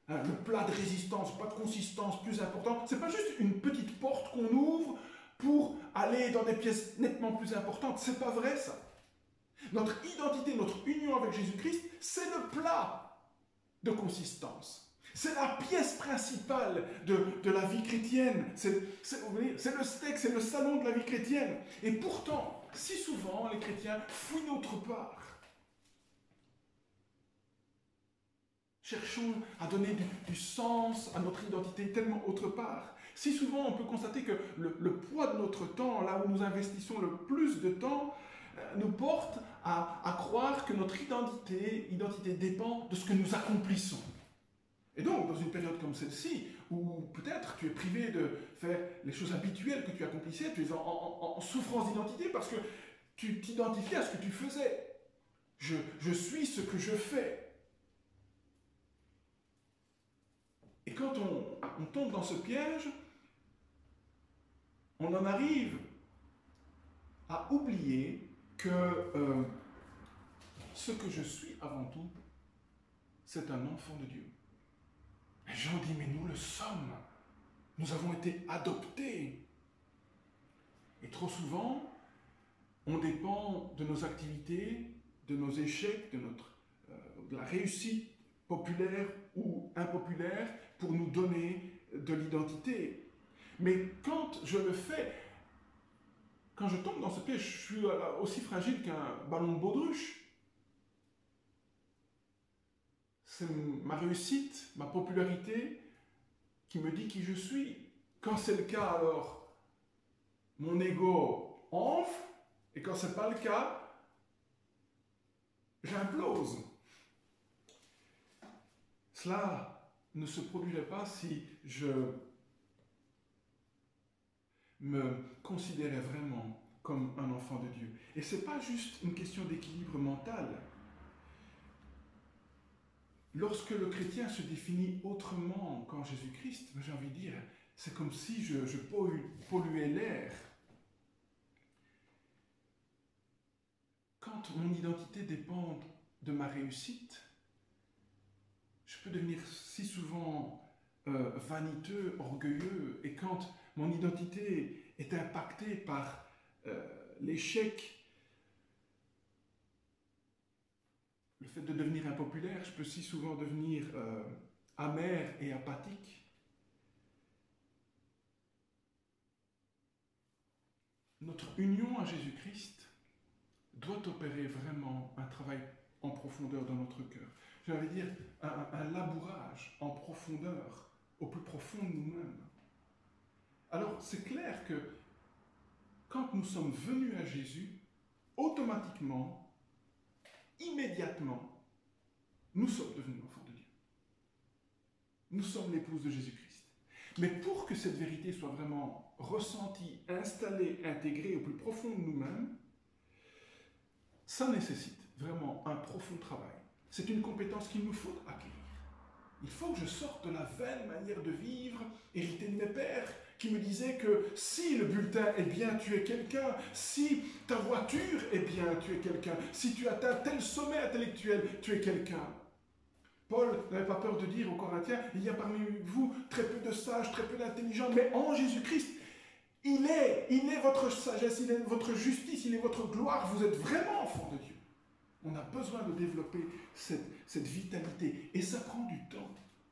hein, le plat de résistance, pas de consistance plus important. C'est pas juste une petite porte qu'on ouvre pour aller dans des pièces nettement plus importantes. C'est pas vrai ça. Notre identité, notre union avec Jésus-Christ, c'est le plat de consistance. C'est la pièce principale de la vie chrétienne. C'est le steak, c'est le salon de la vie chrétienne. Et pourtant, si souvent, les chrétiens fouillent autre part. Cherchons à donner du sens à notre identité tellement autre part. Si souvent, on peut constater que le poids de notre temps, là où nous investissons le plus de temps, nous porte à croire que notre identité dépend de ce que nous accomplissons. Et donc, dans une période comme celle-ci, où peut-être tu es privé de faire les choses habituelles que tu accomplissais, tu es en souffrance d'identité parce que tu t'identifies à ce que tu faisais. Je suis ce que je fais. Et quand on tombe dans ce piège, on en arrive à oublier que ce que je suis avant tout, c'est un enfant de Dieu. Et Jean dit, mais nous le sommes. Nous avons été adoptés. Et trop souvent, on dépend de nos activités, de nos échecs, de la réussite populaire ou impopulaire pour nous donner de l'identité. Mais quand je le fais, quand je tombe dans ce piège, je suis aussi fragile qu'un ballon de baudruche. C'est ma réussite, ma popularité qui me dit qui je suis. Quand c'est le cas, alors mon ego enfle, et quand ce n'est pas le cas, j'implose. Cela ne se produirait pas si je me considérais vraiment comme un enfant de Dieu. Et ce n'est pas juste une question d'équilibre mental. Lorsque le chrétien se définit autrement qu'en Jésus-Christ, j'ai envie de dire, c'est comme si je polluais l'air. Quand mon identité dépend de ma réussite, je peux devenir si souvent vaniteux, orgueilleux, et quand mon identité est impactée par l'échec, le fait de devenir impopulaire, je peux si souvent devenir amer et apathique. Notre union à Jésus-Christ doit opérer vraiment un travail en profondeur dans notre cœur. J'ai envie de dire un labourage en profondeur, au plus profond de nous-mêmes. Alors, c'est clair que quand nous sommes venus à Jésus, automatiquement, immédiatement, nous sommes devenus enfants de Dieu. Nous sommes l'épouse de Jésus-Christ. Mais pour que cette vérité soit vraiment ressentie, installée, intégrée au plus profond de nous-mêmes, ça nécessite vraiment un profond travail. C'est une compétence qu'il nous faut acquérir. Il faut que je sorte de la vaine manière de vivre, héritée de mes pères, qui me disaient que si le bulletin est bien, tu es quelqu'un, si ta voiture est bien, tu es quelqu'un, si tu atteins tel sommet intellectuel, tu es quelqu'un. Paul n'avait pas peur de dire aux Corinthiens, il y a parmi vous très peu de sages, très peu d'intelligents, mais en Jésus-Christ, il est votre sagesse, il est votre justice, il est votre gloire, vous êtes vraiment enfants de Dieu. On a besoin de développer cette vitalité, et ça prend du temps.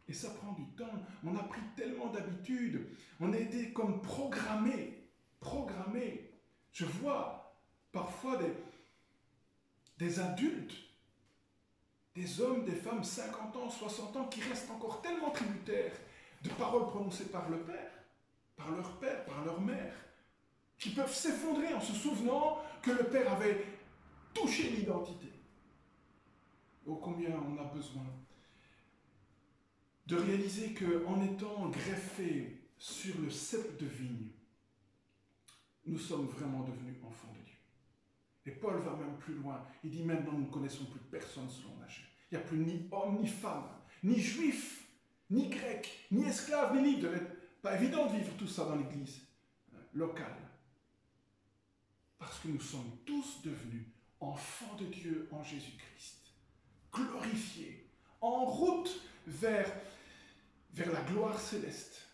Et ça prend du temps. On a pris tellement d'habitudes. On a été comme programmés. Je vois parfois des adultes, des hommes, des femmes, 50 ans, 60 ans, qui restent encore tellement tributaires de paroles prononcées par le père, par leur mère, qui peuvent s'effondrer en se souvenant que le père avait touché l'identité. Oh, combien on a besoin de réaliser qu'en étant greffés sur le cep de vigne, nous sommes vraiment devenus enfants de Dieu. Et Paul va même plus loin. Il dit maintenant nous ne connaissons plus personne selon la chair. Il n'y a plus ni homme ni femme, ni juif, ni grec, ni esclave, ni libre. Pas évident de vivre tout ça dans l'église locale. Parce que nous sommes tous devenus enfants de Dieu en Jésus-Christ. Glorifiés, en route vers la gloire céleste.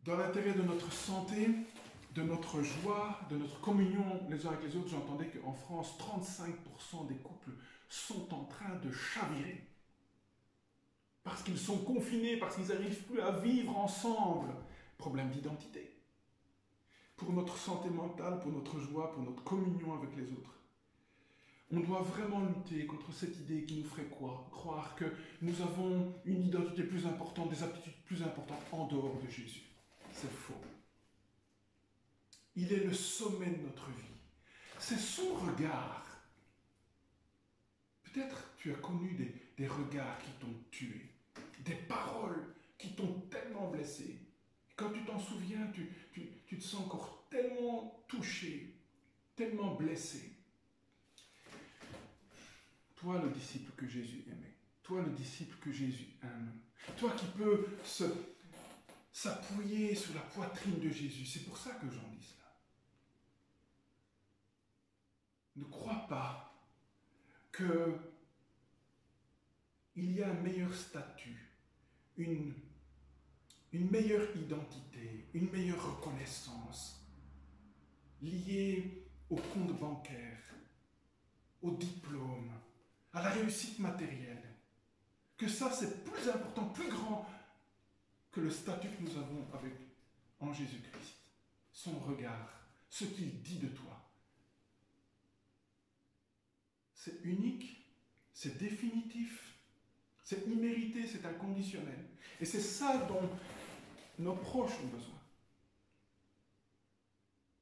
Dans l'intérêt de notre santé, de notre joie, de notre communion les uns avec les autres, j'entendais qu'en France, 35% des couples sont en train de chavirer. Parce qu'ils sont confinés, parce qu'ils n'arrivent plus à vivre ensemble. Problème d'identité. Pour notre santé mentale, pour notre joie, pour notre communion avec les autres. On doit vraiment lutter contre cette idée qui nous ferait croire que nous avons une identité plus importante, des aptitudes plus importantes en dehors de Jésus. C'est faux. Il est le sommet de notre vie. C'est son regard. Peut-être tu as connu des regards qui t'ont tué, des paroles qui t'ont tellement blessé. Quand tu t'en souviens, tu te sens encore tellement touché, tellement blessé. Toi, le disciple que Jésus aimait, toi, le disciple que Jésus aime, toi qui peux s'appuyer sur la poitrine de Jésus, c'est pour ça que j'en dis cela. Ne crois pas qu'il y a un meilleur statut, une meilleure identité, une meilleure reconnaissance liée au compte bancaire, au diplôme, à la réussite matérielle. Que ça, c'est plus important, plus grand que le statut que nous avons en Jésus-Christ. Son regard, ce qu'il dit de toi. C'est unique, c'est définitif, c'est immérité, c'est inconditionnel. Et c'est ça dont nos proches ont besoin.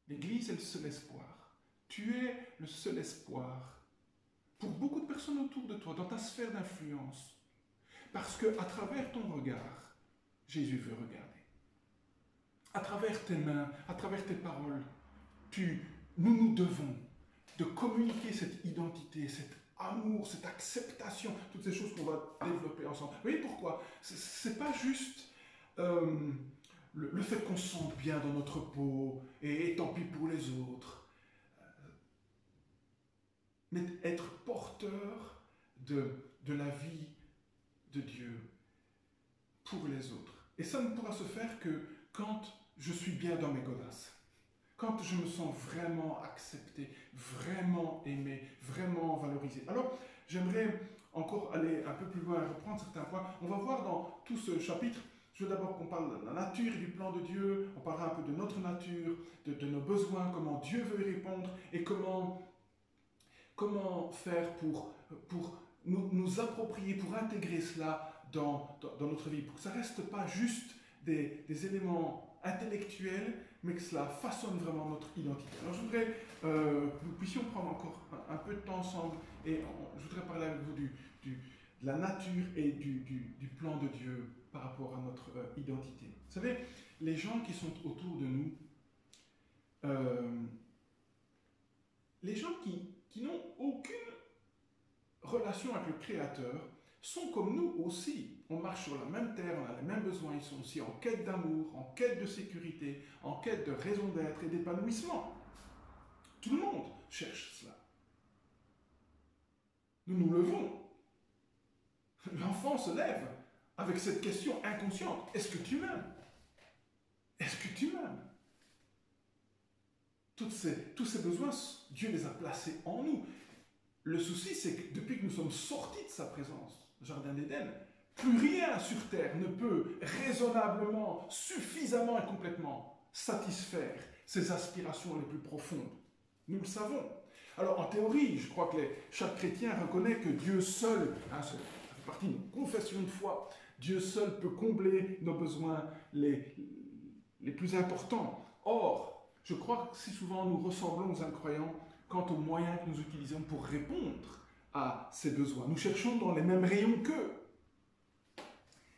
L'Église est le seul espoir. Tu es le seul espoir pour beaucoup de personnes autour de toi, dans ta sphère d'influence. Parce qu'à travers ton regard, Jésus veut regarder. À travers tes mains, à travers tes paroles, nous devons de communiquer cette identité, cet amour, cette acceptation, toutes ces choses qu'on va développer ensemble. Vous voyez pourquoi? C'est pas juste le fait qu'on se sente bien dans notre peau et tant pis pour les autres. Mais être porteur de la vie de Dieu pour les autres. Et ça ne pourra se faire que quand je suis bien dans mes godasses. Quand je me sens vraiment accepté, vraiment aimé, vraiment valorisé. Alors, j'aimerais encore aller un peu plus loin et reprendre certains points. On va voir dans tout ce chapitre, je veux d'abord qu'on parle de la nature et du plan de Dieu, on parlera un peu de notre nature, de nos besoins, comment Dieu veut y répondre et comment faire pour nous approprier, pour intégrer cela dans notre vie, pour que ça ne reste pas juste des éléments intellectuels, mais que cela façonne vraiment notre identité. Alors je voudrais que nous puissions prendre encore un peu de temps ensemble et je voudrais parler avec vous de la nature et du plan de Dieu par rapport à notre identité. Vous savez, les gens qui sont autour de nous, les gens qui n'ont aucune relation avec le Créateur, sont comme nous aussi. On marche sur la même terre, on a les mêmes besoins, ils sont aussi en quête d'amour, en quête de sécurité, en quête de raison d'être et d'épanouissement. Tout le monde cherche cela. Nous nous levons. L'enfant se lève avec cette question inconsciente. Est-ce que tu m'aimes? Est-ce que tu m'aimes? Tous ces besoins, Dieu les a placés en nous. Le souci, c'est que depuis que nous sommes sortis de sa présence, Jardin d'Éden, plus rien sur terre ne peut raisonnablement, suffisamment et complètement satisfaire ses aspirations les plus profondes. Nous le savons. Alors en théorie, je crois que chaque chrétien reconnaît que Dieu seul, ça fait partie de notre confession de foi, Dieu seul peut combler nos besoins les plus importants. Or, je crois que si souvent nous ressemblons aux incroyants quant aux moyens que nous utilisons pour répondre à ces besoins. Nous cherchons dans les mêmes rayons qu'eux.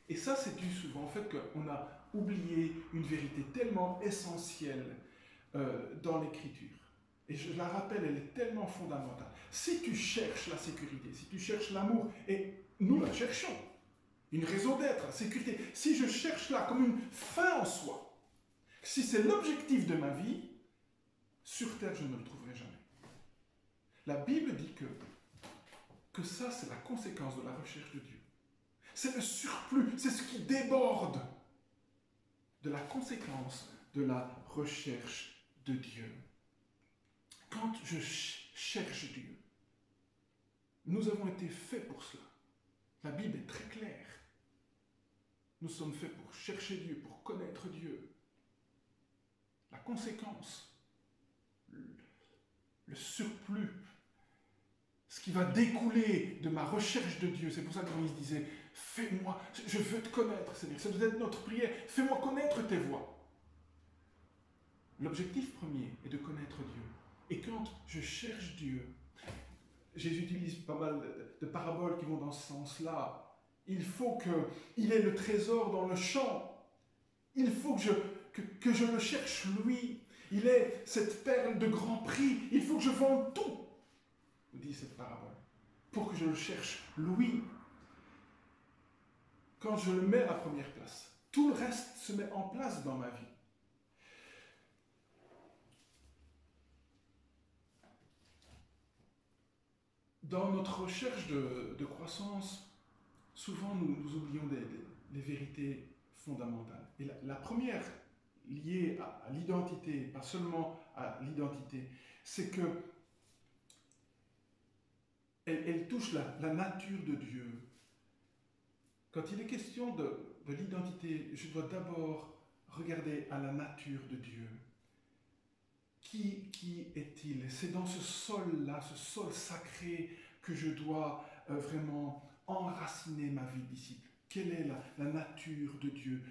Et ça, c'est dû souvent au fait qu'on a oublié une vérité tellement essentielle dans l'Écriture. Et je la rappelle, elle est tellement fondamentale. Si tu cherches la sécurité, si tu cherches l'amour, et nous la cherchons, une raison d'être, la sécurité, si je cherche là comme une fin en soi, si c'est l'objectif de ma vie, sur terre, je ne le trouverai jamais. La Bible dit que ça, c'est la conséquence de la recherche de Dieu. C'est le surplus, c'est ce qui déborde de la conséquence de la recherche de Dieu. Quand je cherche Dieu, nous avons été faits pour cela. La Bible est très claire. Nous sommes faits pour chercher Dieu, pour connaître Dieu. La conséquence, le surplus, ce qui va découler de ma recherche de Dieu, c'est pour ça que Moïse disait, fais-moi, je veux te connaître, Seigneur. Ça doit être notre prière, fais-moi connaître tes voies. L'objectif premier est de connaître Dieu. Et quand je cherche Dieu, Jésus utilise pas mal de paraboles qui vont dans ce sens-là. Il faut qu'il ait le trésor dans le champ. Il faut que je le cherche lui. Il est cette perle de grand prix. Il faut que je vende tout, nous dit cette parabole, pour que je le cherche lui. Quand je le mets à la première place, tout le reste se met en place dans ma vie. Dans notre recherche de croissance, souvent nous oublions des vérités fondamentales. Et la première, liée à l'identité, pas seulement à l'identité, c'est que elle touche la nature de Dieu. Quand il est question de l'identité, je dois d'abord regarder à la nature de Dieu. Qui est-il? C'est dans ce sol-là, ce sol sacré, que je dois vraiment enraciner ma vie de disciple. Quelle est la nature de Dieu?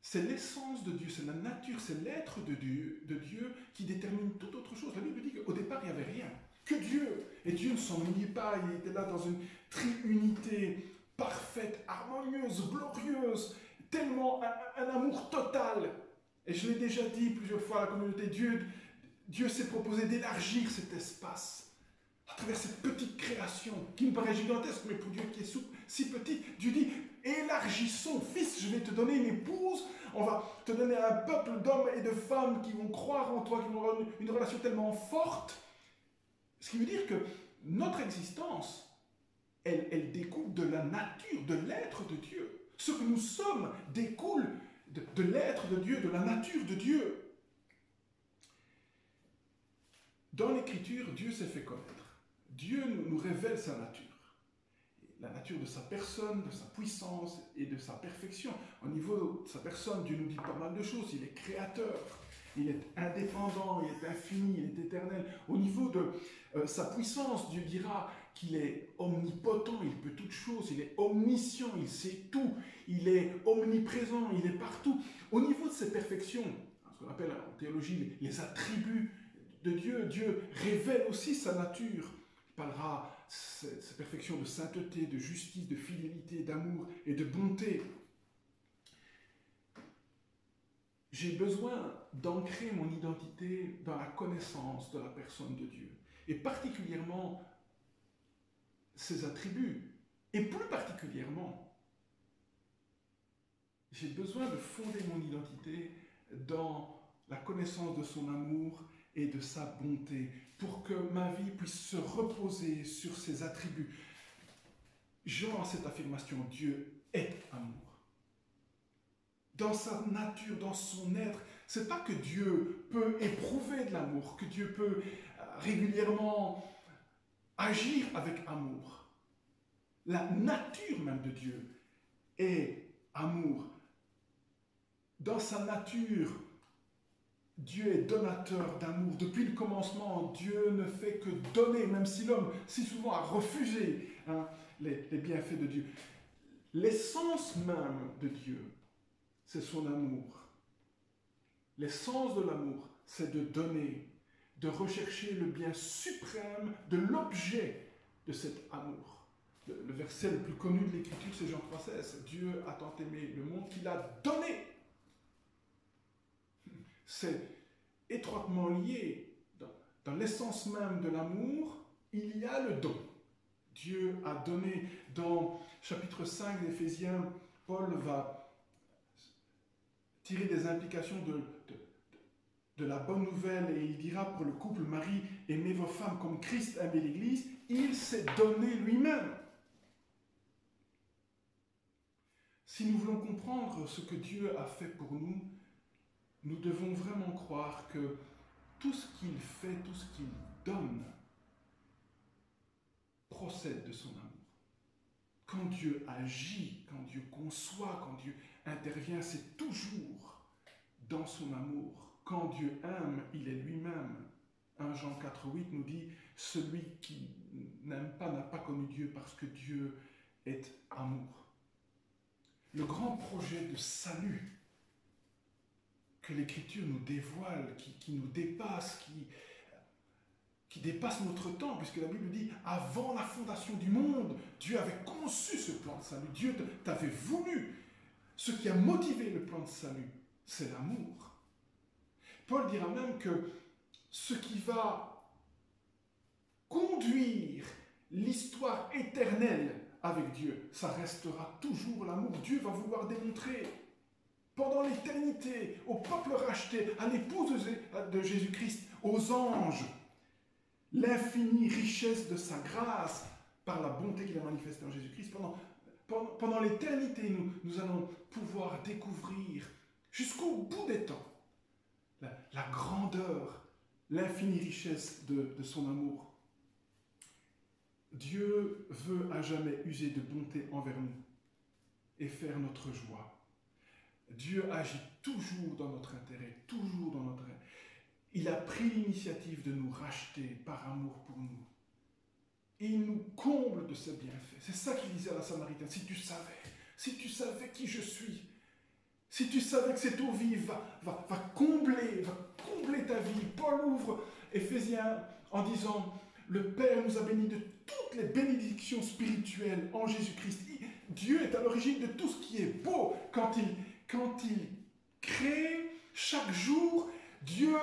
C'est l'essence de Dieu, c'est la nature, c'est l'être de Dieu qui détermine toute autre chose. La Bible dit qu'au départ, il n'y avait rien. Que Dieu. Et Dieu ne s'ennuyait pas, il était là dans une triunité parfaite, harmonieuse, glorieuse, tellement un amour total. Et je l'ai déjà dit plusieurs fois à la communauté, Dieu s'est proposé d'élargir cet espace à travers cette petite création qui me paraît gigantesque, mais pour Dieu qui est si petit, Dieu dit, élargissons, fils, je vais te donner une épouse, on va te donner un peuple d'hommes et de femmes qui vont croire en toi, qui vont avoir une relation tellement forte. Ce qui veut dire que notre existence, elle découle de la nature, de l'être de Dieu. Ce que nous sommes découle de l'être de Dieu, de la nature de Dieu. Dans l'Écriture, Dieu s'est fait connaître. Dieu nous révèle sa nature. La nature de sa personne, de sa puissance et de sa perfection. Au niveau de sa personne, Dieu nous dit pas mal de choses. Il est créateur, il est indépendant, il est infini, il est éternel. Au niveau de sa puissance, Dieu dira qu'il est omnipotent, il peut toutes choses, il est omniscient, il sait tout, il est omniprésent, il est partout. Au niveau de ses perfections, ce qu'on appelle en théologie les attributs de Dieu, Dieu révèle aussi sa nature. Il parlera cette perfection de sainteté, de justice, de fidélité, d'amour et de bonté. J'ai besoin d'ancrer mon identité dans la connaissance de la personne de Dieu, et particulièrement ses attributs, et plus particulièrement, j'ai besoin de fonder mon identité dans la connaissance de son amour et de sa bonté, pour que ma vie puisse se reposer sur ses attributs. Jean a cette affirmation, Dieu est amour. Dans sa nature, dans son être, c'est pas que Dieu peut éprouver de l'amour, que Dieu peut régulièrement agir avec amour. La nature même de Dieu est amour. Dans sa nature, Dieu est donateur d'amour. Depuis le commencement, Dieu ne fait que donner, même si l'homme si souvent a refusé les bienfaits de Dieu. L'essence même de Dieu, c'est son amour. L'essence de l'amour, c'est de donner, de rechercher le bien suprême de l'objet de cet amour. Le verset le plus connu de l'Écriture, c'est Jean 3,16. Dieu a tant aimé le monde qu'il a donné. C'est étroitement lié. Dans l'essence même de l'amour, il y a le don. Dieu a donné. Dans chapitre 5 d'Éphésiens, Paul va tirer des implications de la bonne nouvelle et il dira pour le couple, Marie, aimez vos femmes comme Christ aimait l'Église, il s'est donné lui-même. Si nous voulons comprendre ce que Dieu a fait pour nous, nous devons vraiment croire que tout ce qu'il fait, tout ce qu'il donne, procède de son amour. Quand Dieu agit, quand Dieu conçoit, quand Dieu intervient, c'est toujours dans son amour. Quand Dieu aime, il est lui-même. 1 Jean 4,8 nous dit « Celui qui n'aime pas n'a pas connu Dieu parce que Dieu est amour ». Le grand projet de salut que l'Écriture nous dévoile, qui nous dépasse, qui dépasse notre temps, puisque la Bible dit « Avant la fondation du monde, Dieu avait conçu ce plan de salut. Dieu t'avait voulu. » Ce qui a motivé le plan de salut, c'est l'amour. Paul dira même que ce qui va conduire l'histoire éternelle avec Dieu, ça restera toujours l'amour. Dieu va vouloir démontrer pendant l'éternité au peuple racheté, à l'épouse de Jésus-Christ, aux anges, l'infinie richesse de sa grâce par la bonté qu'il a manifestée en Jésus-Christ. Pendant l'éternité, nous allons pouvoir découvrir jusqu'au bout des temps la grandeur, l'infinie richesse de son amour. Dieu veut à jamais user de bonté envers nous et faire notre joie. Dieu agit toujours dans notre intérêt, toujours dans notre intérêt. Il a pris l'initiative de nous racheter par amour pour nous. Et il nous comble de ses bienfaits. C'est ça qu'il disait à la Samaritaine. Si tu savais qui je suis, si tu savais que cette eau vive va combler ta vie. Paul ouvre Éphésiens en disant « Le Père nous a bénis de toutes les bénédictions spirituelles en Jésus-Christ. » Dieu est à l'origine de tout ce qui est beau. Quand il crée chaque jour, Dieu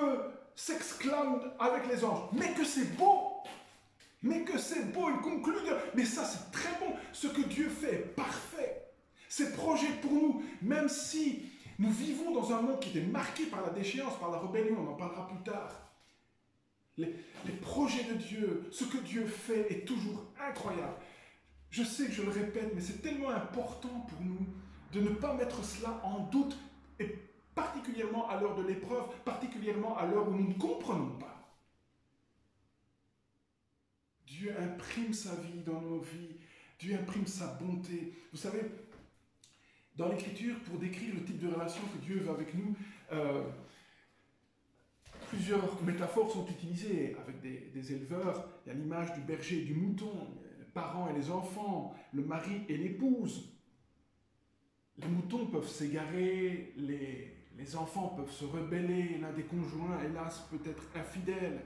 s'exclame avec les anges. Mais que c'est beau! Mais que c'est beau! Il conclut mais ça c'est très bon. Ce que Dieu fait est parfait. Ses projets pour nous, même si nous vivons dans un monde qui était marqué par la déchéance, par la rébellion, on en parlera plus tard. Les projets de Dieu, ce que Dieu fait est toujours incroyable. Je sais que je le répète, mais c'est tellement important pour nous de ne pas mettre cela en doute, et particulièrement à l'heure de l'épreuve, particulièrement à l'heure où nous ne comprenons pas. Dieu imprime sa vie dans nos vies, Dieu imprime sa bonté. Vous savez, dans l'Écriture, pour décrire le type de relation que Dieu veut avec nous, plusieurs métaphores sont utilisées avec des éleveurs. Il y a l'image du berger et du mouton, les parents et les enfants, le mari et l'épouse. Les moutons peuvent s'égarer, les enfants peuvent se rebeller, l'un des conjoints, hélas, peut être infidèle.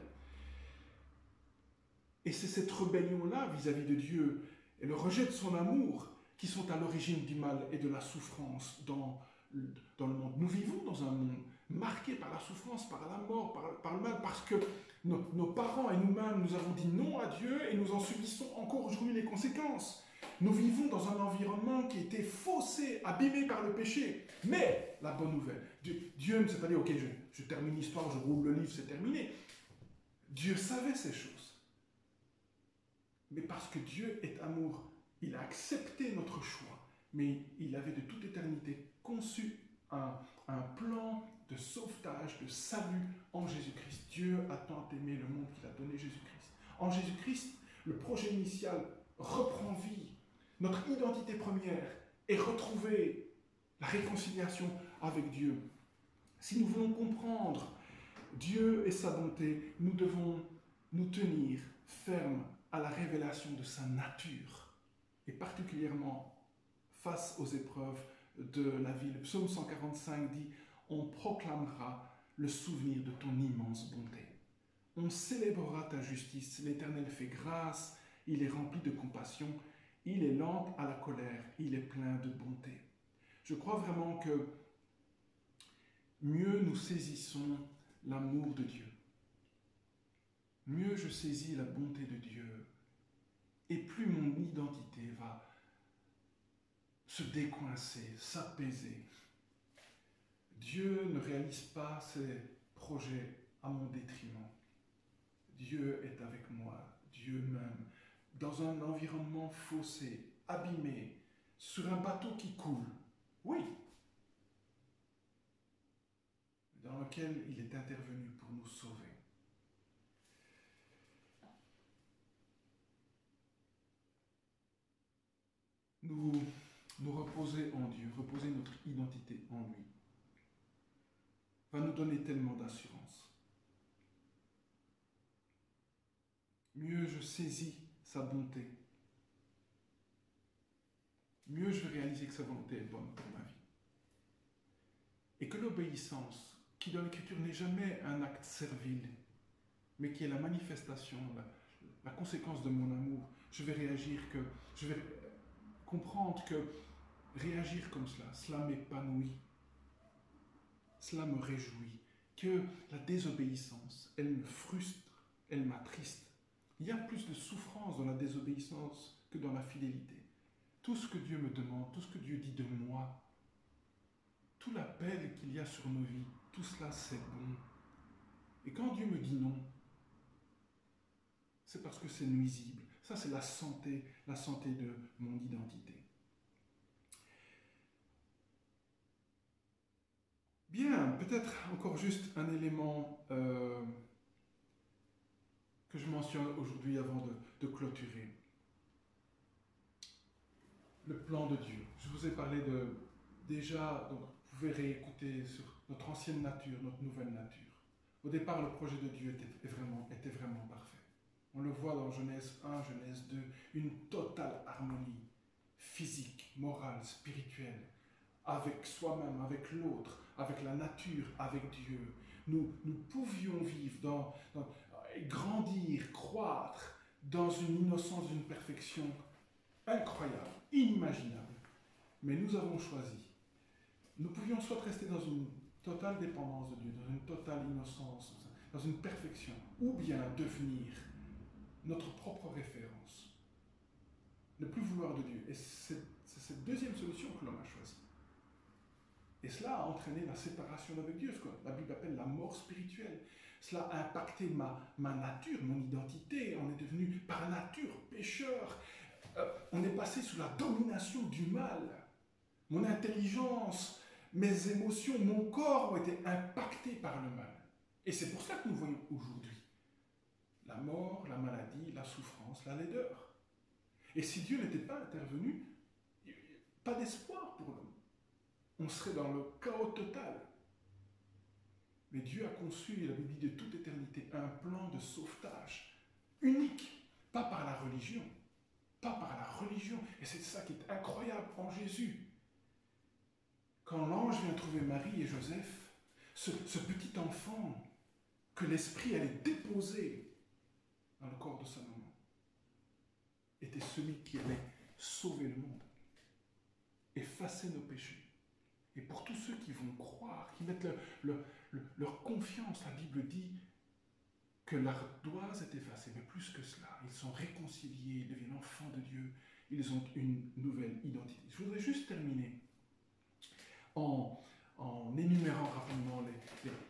Et c'est cette rébellion-là vis-à-vis de Dieu et le rejet de son amour qui sont à l'origine du mal et de la souffrance dans le monde. Nous vivons dans un monde marqué par la souffrance, par la mort, par le mal, parce que nos parents et nous-mêmes, nous avons dit non à Dieu et nous en subissons encore aujourd'hui les conséquences. Nous vivons dans un environnement qui a été faussé, abîmé par le péché. Mais, la bonne nouvelle, Dieu ne s'est pas dit, ok, je termine l'histoire, je roule le livre, c'est terminé. Dieu savait ces choses. Mais parce que Dieu est amour, il a accepté notre choix, mais il avait de toute éternité conçu un plan de sauvetage, de salut en Jésus-Christ. Dieu a tant aimé le monde qu'il a donné Jésus-Christ. En Jésus-Christ, le projet initial reprend vie. Notre identité première est retrouvée, la réconciliation avec Dieu. Si nous voulons comprendre Dieu et sa bonté, nous devons nous tenir fermes à la révélation de sa nature, et particulièrement face aux épreuves de la vie. Le psaume 145 dit « On proclamera le souvenir de ton immense bonté. On célébrera ta justice. L'Éternel fait grâce, il est rempli de compassion, il est lent à la colère, il est plein de bonté. » Je crois vraiment que mieux nous saisissons l'amour de Dieu, mieux je saisis la bonté de Dieu, et plus mon identité va se décoincer, s'apaiser. Dieu ne réalise pas ses projets à mon détriment. Dieu est avec moi, Dieu m'aime, dans un environnement faussé, abîmé, sur un bateau qui coule. Oui, dans lequel il est intervenu pour nous sauver. Nous reposer en Dieu, reposer notre identité en lui, va nous donner tellement d'assurance. Mieux je saisis sa bonté, mieux je vais réaliser que sa volonté est bonne pour ma vie. Et que l'obéissance, qui dans l'Écriture n'est jamais un acte servile, mais qui est la manifestation, la conséquence de mon amour, je vais comprendre que réagir comme cela m'épanouit, cela me réjouit, que la désobéissance, elle me frustre, elle m'attriste. Il y a plus de souffrance dans la désobéissance que dans la fidélité. Tout ce que Dieu me demande, tout ce que Dieu dit de moi, tout l'appel qu'il y a sur nos vies, tout cela c'est bon. Et quand Dieu me dit non, c'est parce que c'est nuisible. Ça c'est la santé de mon identité. Bien, peut-être encore juste un élément que je mentionne aujourd'hui avant de clôturer. Le plan de Dieu. Je vous ai parlé déjà, donc vous pouvez réécouter sur notre ancienne nature, notre nouvelle nature. Au départ, le projet de Dieu était vraiment parfait. On le voit dans Genèse 1, Genèse 2, une totale harmonie physique, morale, spirituelle, avec soi-même, avec l'autre, avec la nature, avec Dieu. Nous pouvions vivre, grandir, croître dans une innocence, une perfection incroyable, inimaginable. Mais nous avons choisi. Nous pouvions soit rester dans une totale dépendance de Dieu, dans une totale innocence, dans une perfection, ou bien devenir notre propre référence. Ne plus vouloir de Dieu. Et c'est cette deuxième solution que l'homme a choisie. Et cela a entraîné la séparation avec Dieu, ce que la Bible appelle la mort spirituelle. Cela a impacté ma nature, mon identité. On est devenu par nature pécheur. On est passé sous la domination du mal. Mon intelligence, mes émotions, mon corps ont été impactés par le mal. Et c'est pour ça que nous voyons aujourd'hui la mort, la maladie, la souffrance, la laideur. Et si Dieu n'était pas intervenu, pas d'espoir pour l'homme. On serait dans le chaos total. Mais Dieu a conçu, la Bible dit de toute éternité, un plan de sauvetage unique, pas par la religion. Pas par la religion. Et c'est ça qui est incroyable en Jésus. Quand l'ange vient trouver Marie et Joseph, ce petit enfant que l'Esprit allait déposer dans le corps de sa maman, était celui qui allait sauver le monde, effacer nos péchés. Et pour tous ceux qui vont croire, qui mettent leur confiance, la Bible dit que l'ardoise est effacée, mais plus que cela, ils sont réconciliés, ils deviennent enfants de Dieu, ils ont une nouvelle identité. Je voudrais juste terminer en énumérant rapidement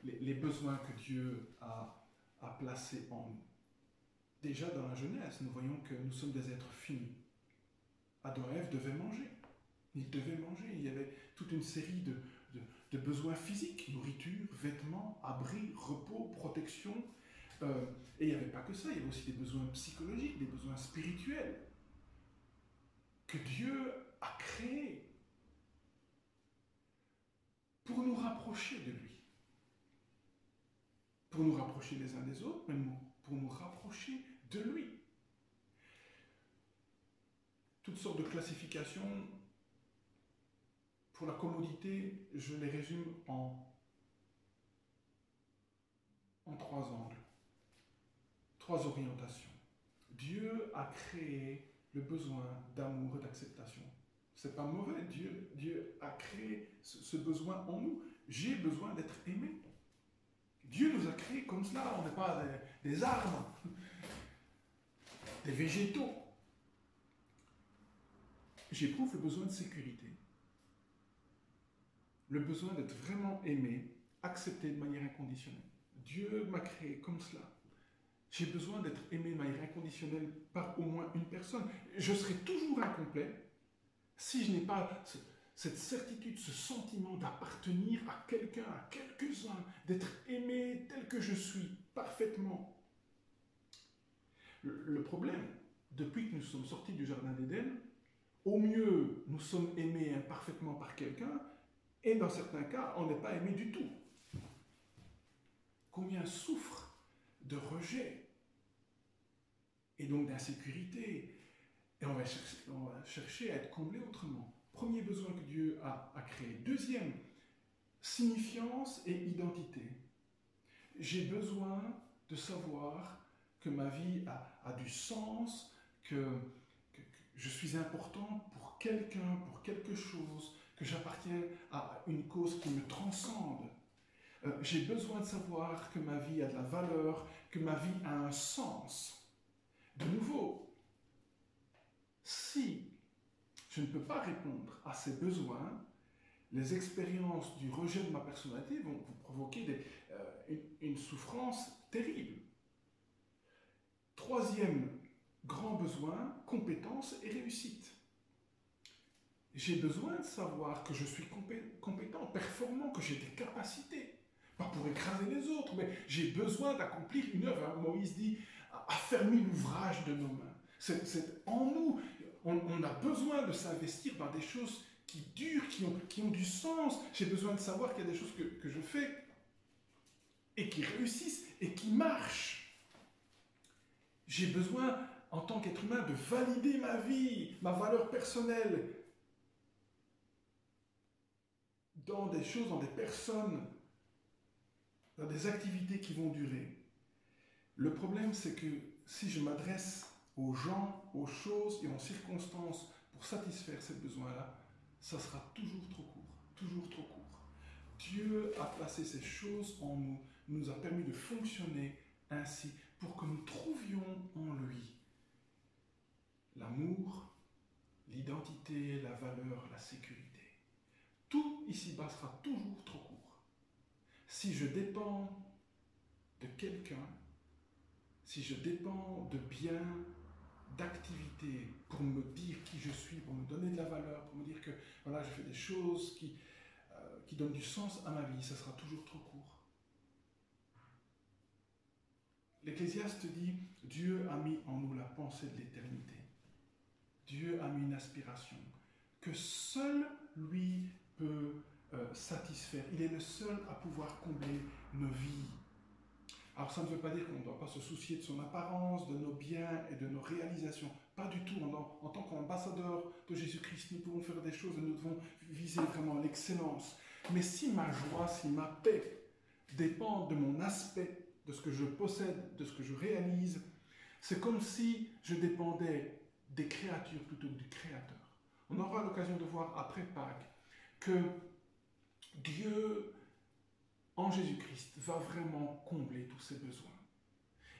les besoins que Dieu a placés en nous. Déjà dans la Genèse, nous voyons que nous sommes des êtres finis. Adam et Ève devaient manger. Ils devaient manger. Il y avait toute une série de besoins physiques, nourriture, vêtements, abri, repos, protection. Et il n'y avait pas que ça, il y avait aussi des besoins psychologiques, des besoins spirituels que Dieu a créés pour nous rapprocher de lui. Pour nous rapprocher les uns des autres, mais pour nous rapprocher de lui. Toutes sortes de classifications. Pour la commodité, je les résume en 3 angles, 3 orientations. Dieu a créé le besoin d'amour et d'acceptation. C'est pas mauvais, Dieu a créé ce besoin en nous. J'ai besoin d'être aimé. Dieu nous a créés comme cela, on n'est pas des arbres, des végétaux. j'éprouve le besoin de sécurité, le besoin d'être vraiment aimé, accepté de manière inconditionnelle. Dieu m'a créé comme cela. J'ai besoin d'être aimé de manière inconditionnelle par au moins une personne. Je serai toujours incomplet si je n'ai pas cette certitude, ce sentiment d'appartenir à quelqu'un, à quelques-uns, d'être aimé tel que je suis, parfaitement. Le problème, depuis que nous sommes sortis du Jardin d'Éden, au mieux, nous sommes aimés imparfaitement par quelqu'un, et dans certains cas, on n'est pas aimé du tout. Combien souffre de rejet et donc d'insécurité, et on va chercher à être comblé autrement. Premier besoin que Dieu a créé. Deuxième, signifiance et identité. J'ai besoin de savoir que ma vie a du sens, que je suis important pour quelqu'un, pour quelque chose, que j'appartiens à une cause qui me transcende. J'ai besoin de savoir que ma vie a de la valeur, que ma vie a un sens. De nouveau, si je ne peux pas répondre à ces besoins, les expériences du rejet de ma personnalité vont vous provoquer une souffrance terrible. Troisième grand besoin, compétence et réussite. J'ai besoin de savoir que je suis compétent, performant, que j'ai des capacités. Pas pour écraser les autres, mais j'ai besoin d'accomplir une œuvre. Moïse dit, affermis l'ouvrage de nos mains. C'est en nous. On a besoin de s'investir dans des choses qui durent, qui ont du sens. J'ai besoin de savoir qu'il y a des choses que je fais et qui réussissent et qui marchent. J'ai besoin, en tant qu'être humain, de valider ma vie, ma valeur personnelle, dans des choses, dans des personnes, dans des activités qui vont durer. Le problème, c'est que si je m'adresse aux gens, aux choses et aux circonstances pour satisfaire ces besoins-là, ça sera toujours trop court, toujours trop court. Dieu a placé ces choses en nous, nous a permis de fonctionner ainsi pour que nous trouvions en lui l'amour, l'identité, la valeur, la sécurité. Tout ici-bas sera toujours trop court. Si je dépends de quelqu'un, si je dépends de biens, d'activités pour me dire qui je suis, pour me donner de la valeur, pour me dire que voilà, je fais des choses qui donnent du sens à ma vie, ça sera toujours trop court. L'Ecclésiaste dit, Dieu a mis en nous la pensée de l'éternité. Dieu a mis une aspiration que seul lui peut satisfaire. Il est le seul à pouvoir combler nos vies. Alors ça ne veut pas dire qu'on ne doit pas se soucier de son apparence, de nos biens et de nos réalisations. Pas du tout. En tant qu'ambassadeur de Jésus-Christ, nous pouvons faire des choses et nous devons viser vraiment l'excellence. Mais si ma joie, si ma paix dépendent de mon aspect, de ce que je possède, de ce que je réalise, c'est comme si je dépendais des créatures plutôt que du Créateur. On aura l'occasion de voir après Pâques que Dieu, en Jésus-Christ, va vraiment combler tous ses besoins.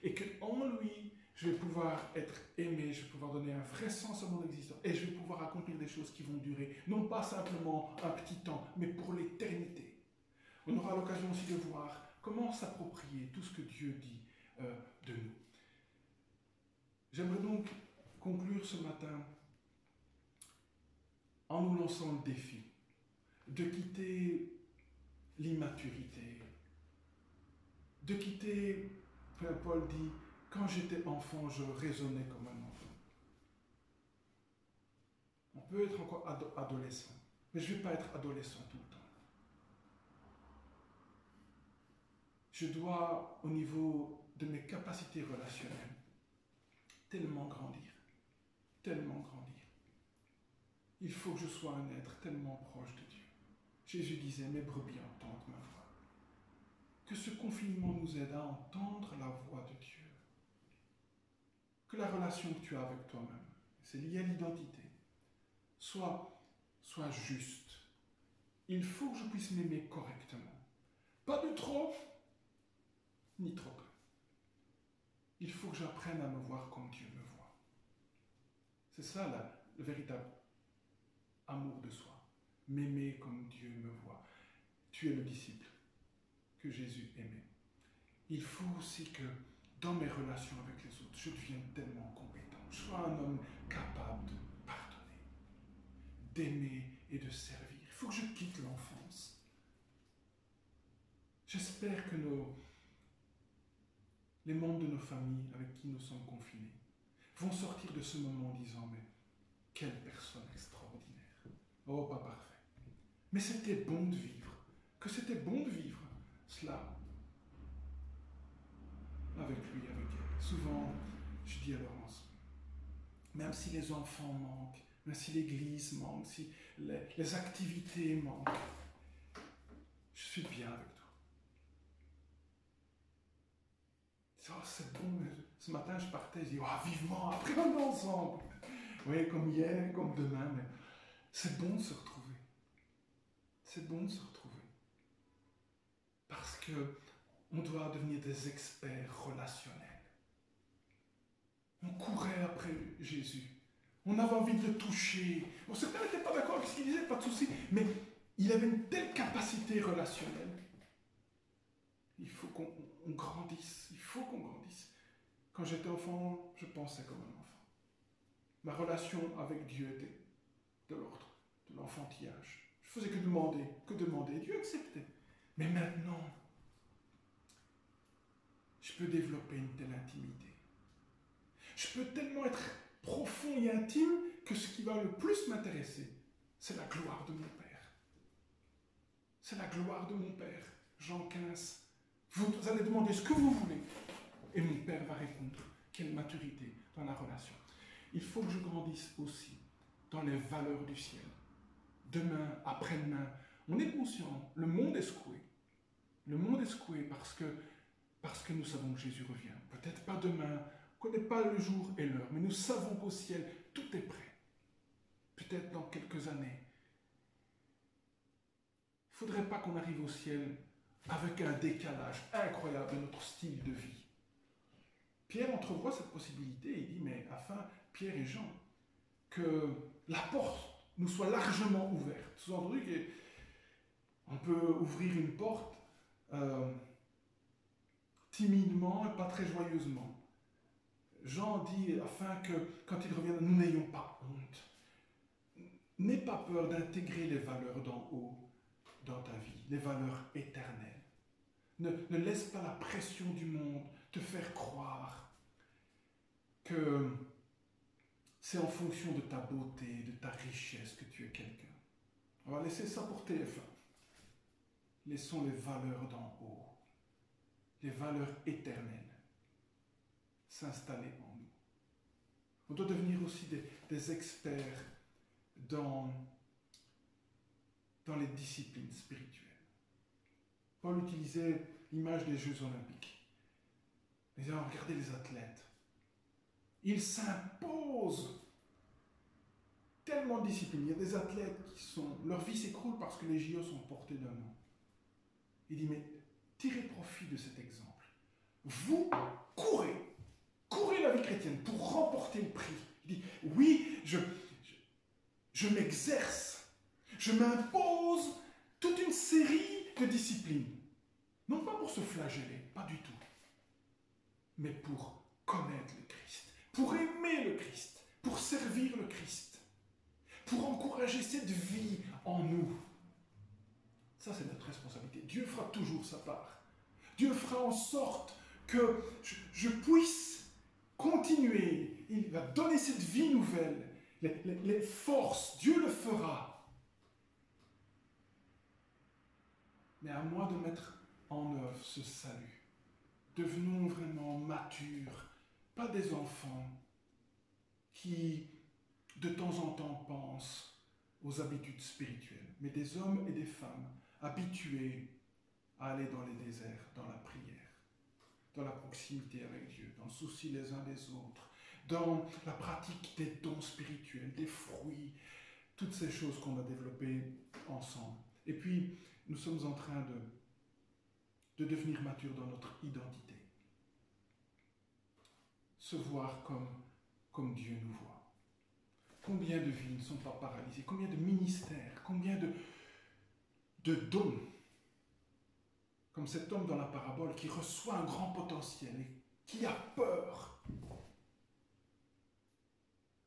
Et qu'en lui, je vais pouvoir être aimé, je vais pouvoir donner un vrai sens à mon existence et je vais pouvoir accomplir des choses qui vont durer, non pas simplement un petit temps, mais pour l'éternité. On aura l'occasion aussi de voir comment s'approprier tout ce que Dieu dit de nous. J'aimerais donc conclure ce matin en nous lançant le défi de quitter l'immaturité, de quitter, Frère Paul dit, quand j'étais enfant, je raisonnais comme un enfant. On peut être encore adolescent, mais je ne vais pas être adolescent tout le temps. Je dois, au niveau de mes capacités relationnelles, tellement grandir, tellement grandir. Il faut que je sois un être tellement proche de Dieu. Jésus disait, mes brebis entendent ma voix. Que ce confinement nous aide à entendre la voix de Dieu. Que la relation que tu as avec toi-même, c'est lié à l'identité, soit juste. Il faut que je puisse m'aimer correctement. Pas de trop, ni trop peu. Il faut que j'apprenne à me voir comme Dieu me voit. C'est ça le véritable amour de soi, m'aimer comme Dieu me voit. Tu es le disciple que Jésus aimait. Il faut aussi que dans mes relations avec les autres, je devienne tellement compétent. Je sois un homme capable de pardonner, d'aimer et de servir. Il faut que je quitte l'enfance. J'espère que les membres de nos familles avec qui nous sommes confinés vont sortir de ce moment en disant « Mais quelle personne extraordinaire! Oh, pas parfait. Mais c'était bon de vivre. Que c'était bon de vivre cela avec lui, avec elle. » Souvent, je dis à Laurence, même si les enfants manquent, même si l'église manque, si les activités manquent, je suis bien avec toi. Oh, c'est bon. Ce matin, je partais, je dis, oh, vivement, après on est ensemble. Oui, comme hier, comme demain, mais c'est bon de se retrouver. C'est bon de se retrouver. Parce que on doit devenir des experts relationnels. On courait après Jésus. On avait envie de le toucher. Bon, certains n'étaient pas d'accord avec ce qu'il disait, pas de souci, mais il avait une telle capacité relationnelle. Il faut qu'on grandisse. Il faut qu'on grandisse. Quand j'étais enfant, je pensais comme un enfant. Ma relation avec Dieu était de l'ordre de l'enfantillage. Je faisais que demander. Dieu acceptait. Mais maintenant, je peux développer une telle intimité. Je peux tellement être profond et intime que ce qui va le plus m'intéresser, c'est la gloire de mon Père. C'est la gloire de mon Père. Jean 15. Vous allez demander ce que vous voulez. Et mon Père va répondre. Quelle maturité dans la relation. Il faut que je grandisse aussi dans les valeurs du ciel. Demain, après-demain, on est conscient, le monde est secoué. Le monde est secoué parce que nous savons que Jésus revient. Peut-être pas demain, on ne connaît pas le jour et l'heure, mais nous savons qu'au ciel, tout est prêt. Peut-être dans quelques années. Il ne faudrait pas qu'on arrive au ciel avec un décalage incroyable de notre style de vie. Pierre entrevoit cette possibilité et il dit, mais afin, Pierre et Jean, que la porte nous soit largement ouverte. Sous-entendu qu'on peut ouvrir une porte timidement et pas très joyeusement. Jean dit, afin que, quand il revient, nous n'ayons pas honte. N'aie pas peur d'intégrer les valeurs d'en haut dans ta vie, les valeurs éternelles. Ne laisse pas la pression du monde te faire croire que c'est en fonction de ta beauté, de ta richesse que tu es quelqu'un. On va laisser ça pour TF1. Laissons les valeurs d'en haut, les valeurs éternelles, s'installer en nous. On doit devenir aussi des experts dans les disciplines spirituelles. Paul utilisait l'image des Jeux Olympiques. Il disait, regardez les athlètes. Ils s'imposent tellement de disciplines. Il y a des athlètes leur vie s'écroule parce que les JO sont portés d'un nom. Il dit, mais tirez profit de cet exemple. Vous courez la vie chrétienne pour remporter le prix. Il dit, oui, je m'exerce, je m'impose toute une série de disciplines. Non pas pour se flageller, pas du tout, mais pour connaître le Christ, pour aimer le Christ, pour servir le Christ, pour encourager cette vie en nous. Ça, c'est notre responsabilité. Dieu fera toujours sa part. Dieu fera en sorte que je puisse continuer. Il va donner cette vie nouvelle, les forces. Dieu le fera. Mais à moi de mettre en œuvre ce salut. Devenons vraiment matures, pas des enfants qui, de temps en temps, pensent aux habitudes spirituelles, mais des hommes et des femmes habitués à aller dans les déserts, dans la prière, dans la proximité avec Dieu, dans le souci les uns des autres, dans la pratique des dons spirituels, des fruits, toutes ces choses qu'on a développées ensemble. Et puis, nous sommes en train de devenir matures dans notre identité. Se voir comme Dieu nous voit. Combien de vies ne sont pas paralysées? Combien de ministères? Combien de dons? Comme cet homme dans la parabole qui reçoit un grand potentiel et qui a peur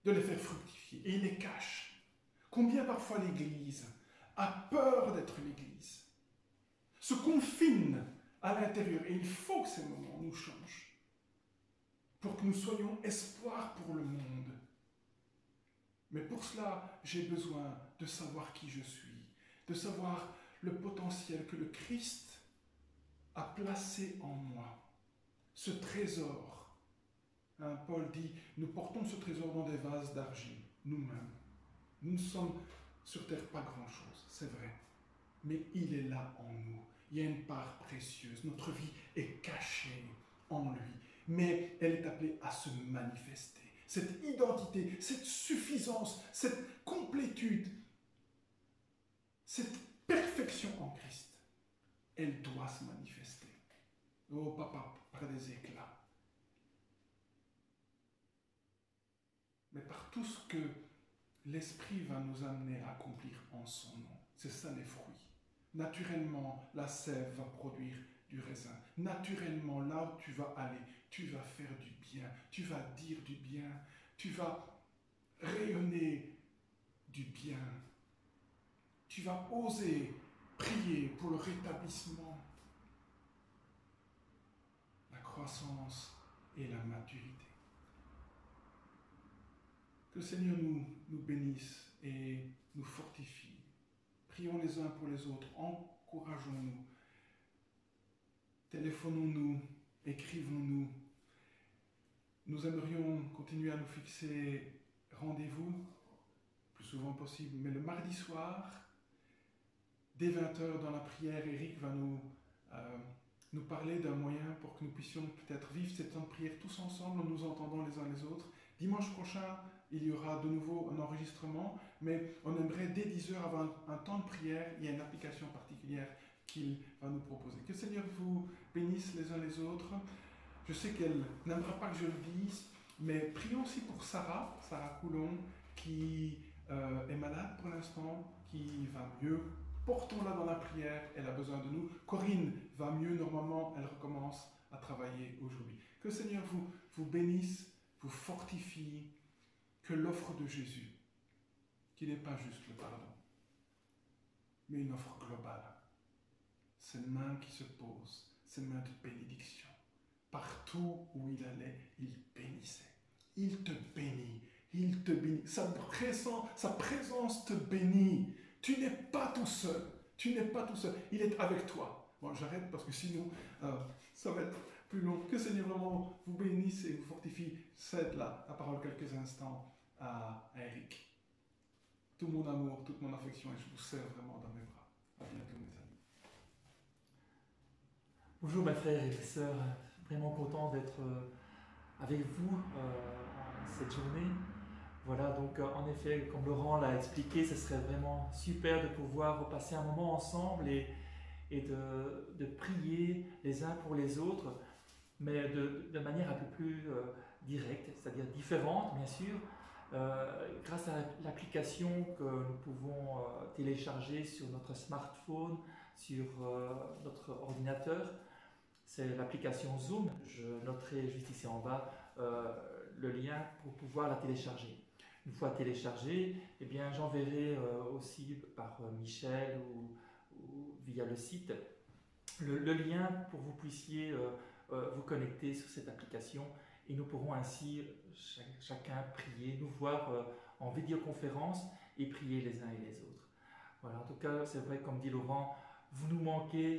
de les faire fructifier et il les cache. Combien parfois l'Église a peur d'être l'Église, se confine à l'intérieur, et il faut que ces moments nous changent pour que nous soyons espoir pour le monde. Mais pour cela, j'ai besoin de savoir qui je suis, de savoir le potentiel que le Christ a placé en moi, ce trésor. Paul dit, nous portons ce trésor dans des vases d'argile, nous-mêmes. Nous ne sommes sur terre pas grand-chose, c'est vrai, mais il est là en nous. Il y a une part précieuse, notre vie est cachée en lui, mais elle est appelée à se manifester. Cette identité, cette suffisance, cette complétude, cette perfection en Christ, elle doit se manifester. Oh papa, par des éclats. Mais par tout ce que l'Esprit va nous amener à accomplir en son nom. C'est ça les fruits. Naturellement, la sève va produire du raisin. Naturellement, là où tu vas aller, tu vas faire du bien, tu vas dire du bien, tu vas rayonner du bien. Tu vas oser prier pour le rétablissement, la croissance et la maturité. Que le Seigneur nous bénisse et nous fortifie. Prions les uns pour les autres, encourageons-nous, téléphonons-nous, écrivons-nous. Nous aimerions continuer à nous fixer rendez-vous, le plus souvent possible, mais le mardi soir, dès 20h dans la prière, Eric va nous parler d'un moyen pour que nous puissions peut-être vivre cette temps de prière tous ensemble en nous entendant les uns les autres. Dimanche prochain, il y aura de nouveau un enregistrement, mais on aimerait dès 10h avoir un temps de prière. Il y a une application particulière qu'il va nous proposer. Que le Seigneur vous bénisse les uns les autres. Je sais qu'elle n'aimera pas que je le dise, mais prions aussi pour Sarah Coulon, qui est malade pour l'instant, qui va mieux. Portons-la dans la prière, elle a besoin de nous. Corinne va mieux normalement, elle recommence à travailler aujourd'hui. Que le Seigneur vous bénisse, vous fortifie, que l'offre de Jésus, qui n'est pas juste le pardon, mais une offre globale, ces mains qui se posent, ces mains de bénédiction. Partout où il allait, il bénissait. Il te bénit, il te bénit. Sa présence te bénit. Tu n'es pas tout seul. Tu n'es pas tout seul. Il est avec toi. Bon, j'arrête parce que sinon, ça va être plus long. Que Seigneur vraiment vous bénisse et vous fortifie. Cède la parole quelques instants à Eric. Tout mon amour, toute mon affection, et je vous serre vraiment dans mes bras. À bientôt, mes amis. Bonjour mes frères et sœurs, vraiment content d'être avec vous cette journée. Voilà, donc en effet, comme Laurent l'a expliqué, ce serait vraiment super de pouvoir repasser un moment ensemble et de prier les uns pour les autres, mais de manière un peu plus directe, c'est-à-dire différente, bien sûr, grâce à l'application que nous pouvons télécharger sur notre smartphone, sur notre ordinateur. C'est l'application Zoom. Je noterai juste ici en bas le lien pour pouvoir la télécharger. Une fois téléchargée, eh bien, j'enverrai aussi par Michel ou via le site le lien pour que vous puissiez vous connecter sur cette application et nous pourrons ainsi chacun prier, nous voir en vidéoconférence et prier les uns et les autres. Voilà, en tout cas, c'est vrai, comme dit Laurent, vous nous manquez,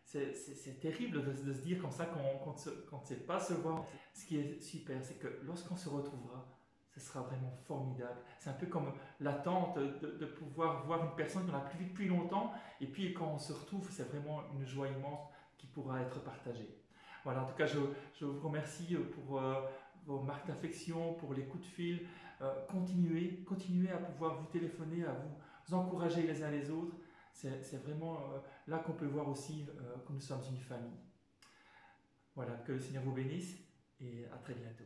c'est terrible de se dire comme ça qu'on ne sait pas se voir. Ce qui est super, c'est que lorsqu'on se retrouvera, ce sera vraiment formidable. C'est un peu comme l'attente de pouvoir voir une personne qu'on n'a plus vue depuis longtemps, et puis quand on se retrouve, c'est vraiment une joie immense qui pourra être partagée. Voilà, en tout cas, je vous remercie pour vos marques d'affection, pour les coups de fil. Continuez à pouvoir vous téléphoner, à vous encourager les uns les autres. C'est vraiment là qu'on peut voir aussi que nous sommes une famille. Voilà, que le Seigneur vous bénisse et à très bientôt.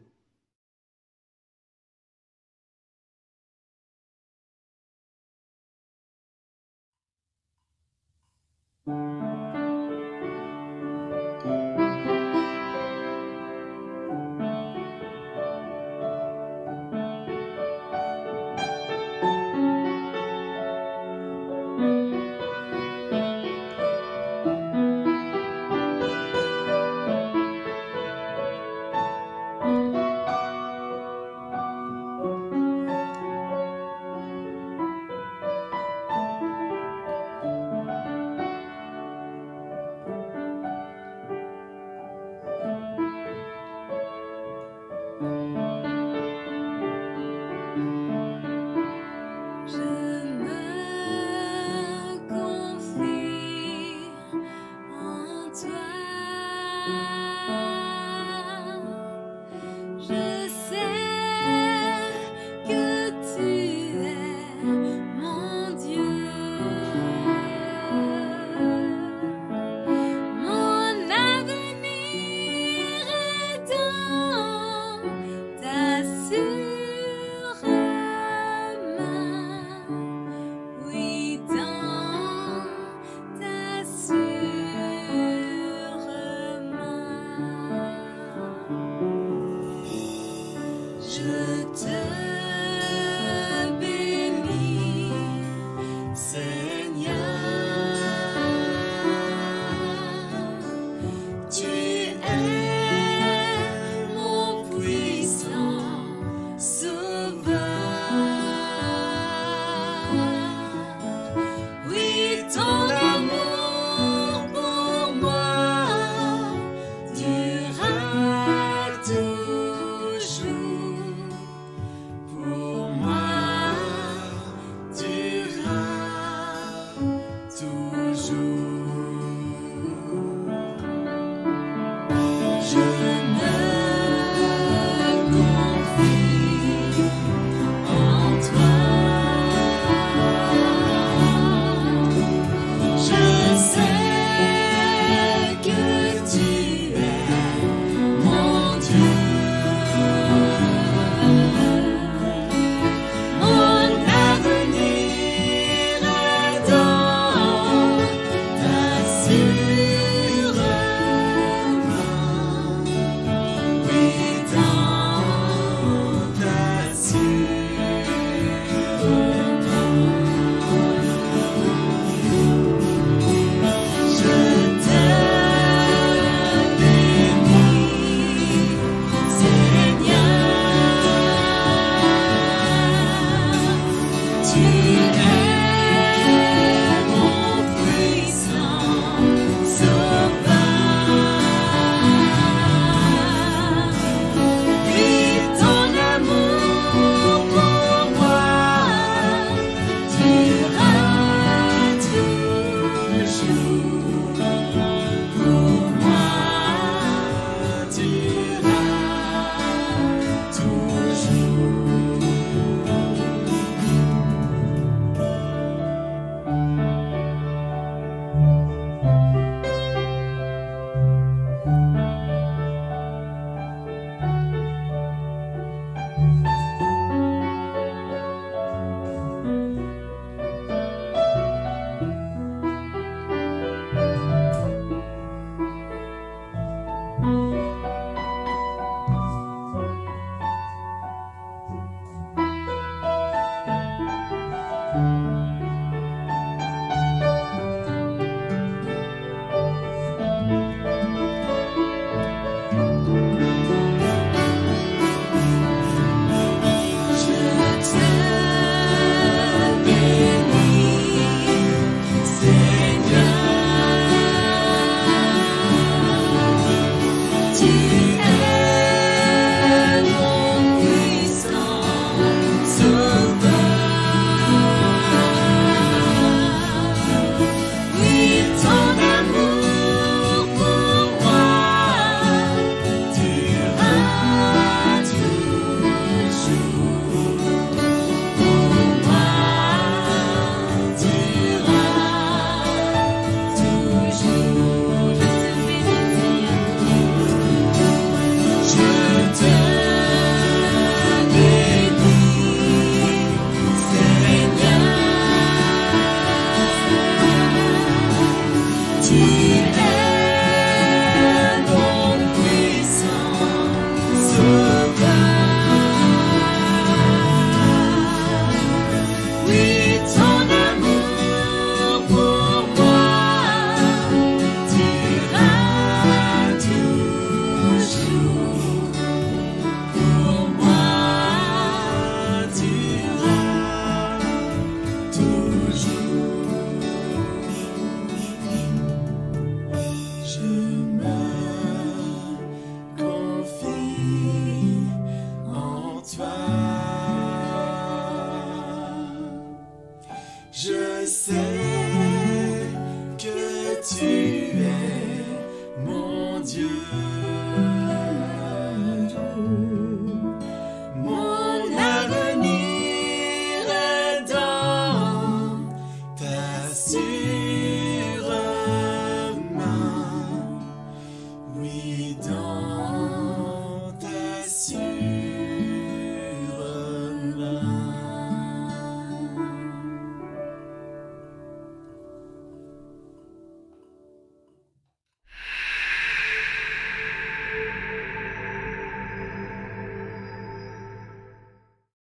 Je sais